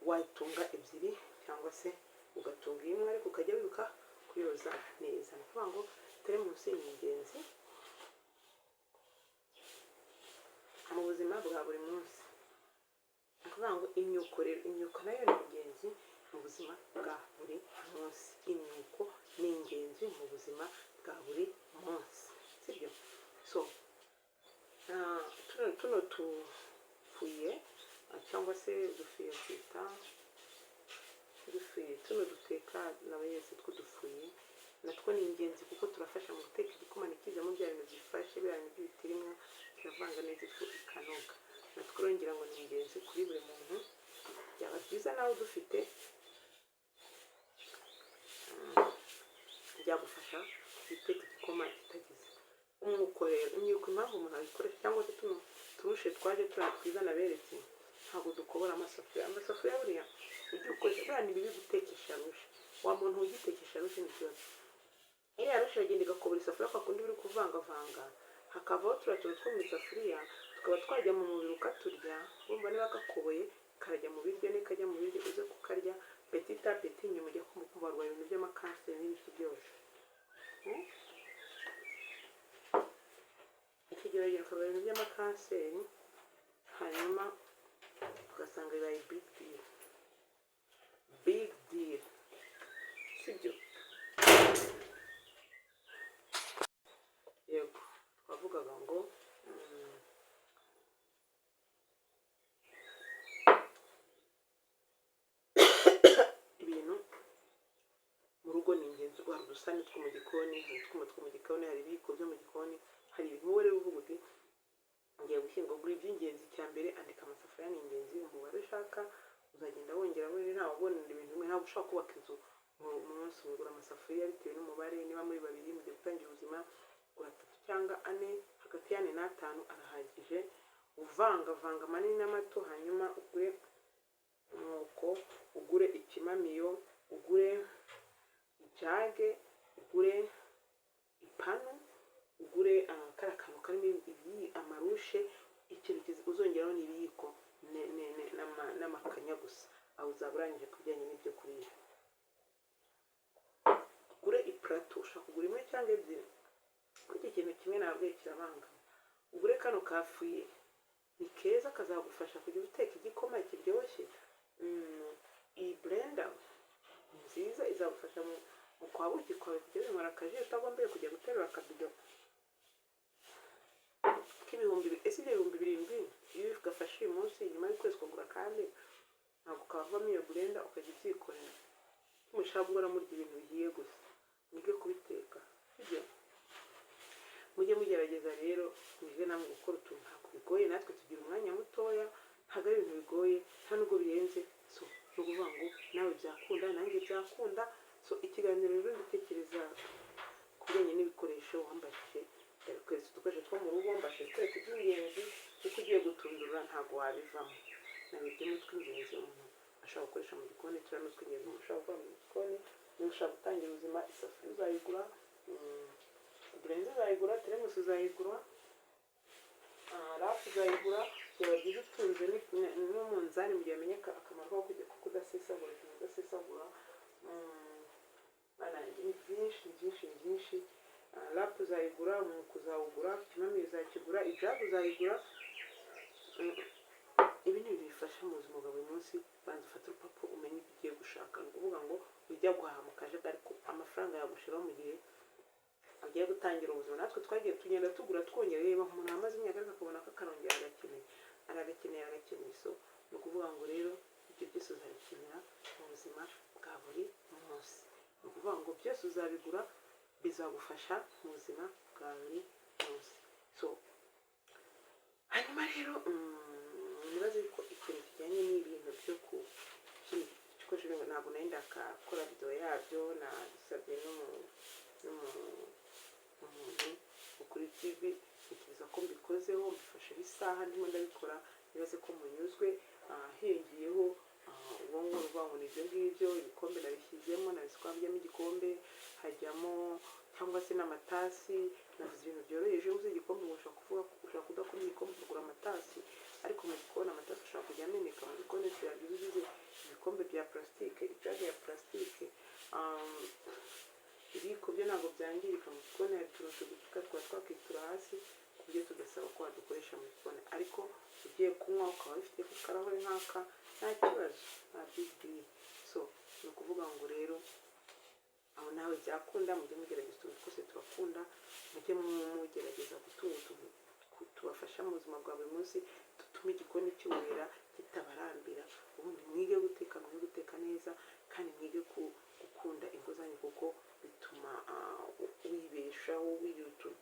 watunga ebyiri cyangwa se ugatunga imwe, ariko ukajya wibuka kuyoza neza. Ni ukuvuga ngo teremusi ni ingenzi mu buzima bwa buri munsi. Ni ukuvuga ngo imyuko rero, imyuko nayo ni ingenzi mu buzima bwa buri munsi. Imyuko ni ingenzi mu buzima bwa buri munsi, sibyo? So tuno tufuye cyangwa se udufuye twita udufuye, tuno duteka n'abayezi tw'udufuye natwo ni ingenzi kuko turafasha mu guteka igikoma ntikizemo bya bintu byifashe biriya bintu by'ibitirimwa, kiravanga neza ifu ikanoga. Natwo rero ngira ngo ni ingenzi kuri buri muntu. Byaba byiza nawe udufite, byagufasha guteka igikoma kitagize umwuko. Rero imyuko impamvu umuntu abikoresha, cyangwa se tuno turushe twaje twiza naberetse, ntabwo dukobora amasafuriya. Amasafuriya buriya ujya ukoresha buriya ni bibi gutekesha rushe. Wa muntu ugitekesha rushe ni ikibazo. Iriya rushe iragenda igakobora isafuriya kwa kundi uri kuvangavanga, hakavaho turiya tuntu two mu isafuriya tukaba twajya mu mubiri ukaturya. Wumva niba gakoboye karajya mu biryo, nikajya mu biryo uze kukarya petit à petit, nyuma ujya kubarwa ibintu by'amakanseri n'ibiki byose. Ikigerageza kubarwa ibintu by'amakanseri, hanyuma ugasanga bibaye big deal, sibyo? Yego, twavugaga ngo ibintu mu rugo ni ingenzi. Hari udusani two mu gikoni, hari utwuma two mu gikoni, hari ibiyiko byo mu gikoni, hari ibintu wowe rero uvuga uti ngiye gushyirwa kuri iby'ingenzi. Cya mbere andika amasafuriya ni ingenzi, umubare ushaka uzagenda wongera. we ntawe ubona ibintu bimwe, ntabwo ushaka kubaka inzu mu munsi ugura amasafuriya bitewe n'umubare. Niba muri babiri mugiye gutangira ubuzima, ugura 3 cyangwa 4, hagati ya 4 na 5 arahagije. Uvangavanga manini n'amato, hanyuma ugure umwuko, ugure ikimamiyo, ugure ijage, ugure ipanu, ugure kariya kantu karimo amarushe. Ikintu uzongeraho ni ibiyiko n'amakanya gusa, aho uzaba urangije kujyanye n'ibyo kurya. Ugure ipurato, ushaka kugura imwe cyangwa ebyiri, iki kintu kimwe nabwiye kirabangama. Ugure kano kafuye, ni keza kazagufasha kujya uteka igikoma kiryoshye. Iyi blender nziza izagufasha mu kwabuki kwawe kugeza mu rakaje utagombeye kujya guterura akabido k'ibihumbi 7,000. Iyo ugafashe uyu munsi, nyuma y'ukwezi kugura kandi ntabwo kavamo iyo blender ukajya ubyikorera. Mushaka gukora murya ibintu bigiye gusa, mwige kubiteka, sibyo? Mujye mugerageza rero, mwige namwe gukora utuntu ntabwo bigoye. Natwe tugira umwanya mutoya, ntabwo ari ibintu bigoye, nta nubwo birenze. So ni ukuvuga ngo nawe byakunda, nanjye byakunda. So ikiganiro rero nditekereza ku bijyanye n'ibikoresho wambashije ndabikweretse udukoresho two mu rugo mbashije twese by'ingenzi kuko ugiye gutundura ntabwo wabivamo nabigemo tw'ingenzi umuntu ashobora gukoresha mu gikoni turano tw'ingenzi umuntu ashobora gukora mu gikoni niba ushaka gutangira ubuzima isafuriya uzayigura burenze uzayigura teremusi uzayigura rafu uzayigura byaba byiza utunze n'umunzani mu gihe wamenye akamaro ko kujya kudasesagura ikintu udasesagura ni byinshi rafu uzayigura umwuko uzawugura ikimamiyo uzakigura ijagu uzayigura ibi ni ibintu bifasha mu buzima bwa buri munsi banza ufate urupapuro umenye ibyo ugiye gushaka ni ukuvuga ngo ujya guhaha mu kajagari ko amafaranga yagushiraho mu gihe ugiye gutangira ubuzima natwe twagiye tugenda tugura twongera reba umuntu amaze imyaka ariko akabona ko akarongera arakeneye so ni ukuvuga ngo rero ibyo byose uzabikenera mu buzima bwa buri munsi ni ukuvuga ngo byose uzabigura bizagufasha mu buzima bwa buri munsi so hanyuma rero nibaze ko ikintu kijyanye n'ibintu byo gikoresho ntabwo nari ndakora video yabyo nasabye n'umuntu kuri TV ntekereza ko mbikozeho mbifashe isaha ndimo ndabikora nibaze ko munyuzwe hengiyeho ubongo rwango n'ibyo ngibyo ibikombe nabishyizemo nabiswambyemo igikombe hajyamo cyangwa se n'amatasi navuze ibintu byoroheje uzi igikombe ushaka kudakora igikombe kugura amatasi ariko mu gikoni amatasi ushaka kujya ameneka mu gikoni byagize ibikombe bya plastique ijage ya plastique ibiko byo ntabwo byangirika mu gikoni hari utuntu tugutuka twakitura hasi ku buryo tudasaba ko wadukoresha mu gikoni ariko ugiye kunywa ukaba bifite ku karahure nk'aka nta kibazo nta big deal so ni ukuvuga ngo rero aho nawe byakunda mujye mugerageza utuntu twose turakunda mujye mugerageza gutunga utuntu tubafasha mu buzima bwa buri munsi dutuma igikoni cyubera kitabarambira ubundi mwige guteka neza kandi mwige gukunda ingo zanyu kuko bituma wibeshaho wirira utuntu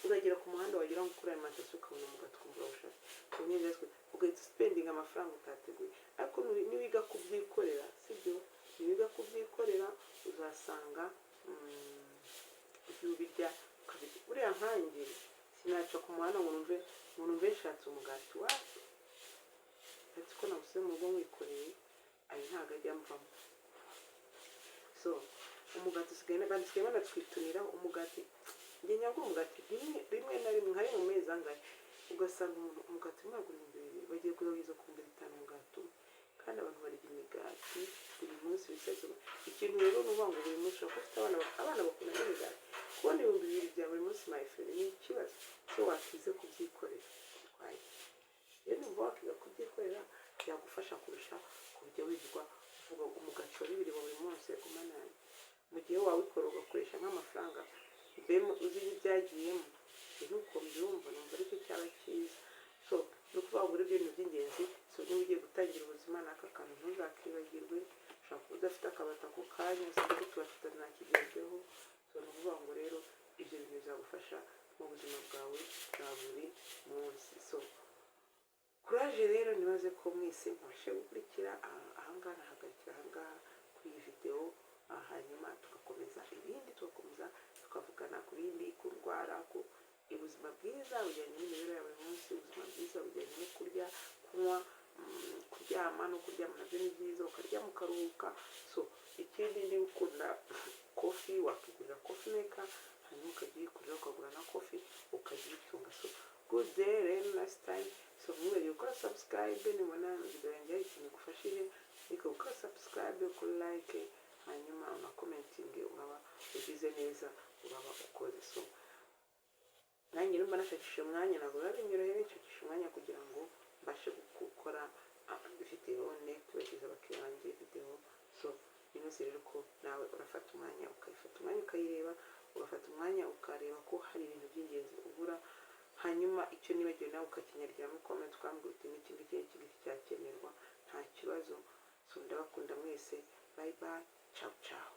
uragera ku muhanda wagira ngo ukura amatasi ukabona mugatwumva ushaka kunyegezwe ugahita spending amafaranga utateguye ariko niwiga kubyikorera sibyo niwiga kubyikorera uzasanga ibyo ubirya ukabirya uriya nkanjye sinaca ku muhanda ngo numve nshatse umugati wacu ati ko nabuse mu rugo mwikoreye ayo ntabwo ajya mvamo so umugati usigaye bandisigaye banatwituniraho umugati njye nyagura umugati rimwe na rimwe nkari mu mezi angahe ugasanga umugati mwagura 200 bagiye kuyawiza ku 500 umugati kandi abantu barya imigati buri munsi bisazo ikintu rero nuvuga ngo buri munsi ufite abana bakunda imigati kubona 200 bya buri munsi my friend ni ikibazo cyo wakize kubyikorera twaye rero nuvuga wakiga kubyikorera byagufasha kurusha kujya wigwa uvuga umugati wa 2 buri munsi kumananye mu gihe wawe ukora ugakoresha nk'amafaranga bemo uzi ibyagiyemo nuko mbyumva numva ariko cyaba cyiza so no kuvuga ngo ibintu by'ingenzi so niba ugiye gutangira ubuzima n'aka kantu ntuzakibagirwe ushaka udafite akabata ku kanya usanga tubafite ntakigezweho so ni ukuvuga ngo rero ibyo bintu bizagufasha mu buzima bwawe bwa buri munsi so kuraje rero nibaze ko mwese mbashe gukurikira ahangaha nahagarikira ahangaha kuri iyi video hanyuma tugakomeza ibindi tugakomeza tukavugana ku bindi ku ndwara ku ubuzima bwiza bujyanye n'imibereho ya buri munsi ubuzima bwiza bujyanye no kurya kunywa kuryama no kuryama nabyo ni byiza ukarya mukaruhuka so ikindi ni ukunda coffee wakigurira coffee maker hanyuma ukagikurira ukagura na coffee ukagitunga so good day and last time so mwibuke gukora subscribe nibona video yanjye ikintu gufashije ariko gukora subscribe ku like hanyuma una commenting uraba ugize neza uraba ukoze so nanjye nimba nashakisha umwanya ntabwo binyoroheye nshakisha umwanya kugira ngo mbashe gukora video kubagiza abakiriya banjye video so nibaze rero ko nawe urafata umwanya ukayireba ugafata umwanya ukareba ko hari ibintu by'ingenzi ubura hanyuma icyo nibagiwe nawe ukakinyarira muri comment ukambwira uti n'ikindi cyakenerwa nta kibazo so ndabakunda mwese bye bye ciao ciao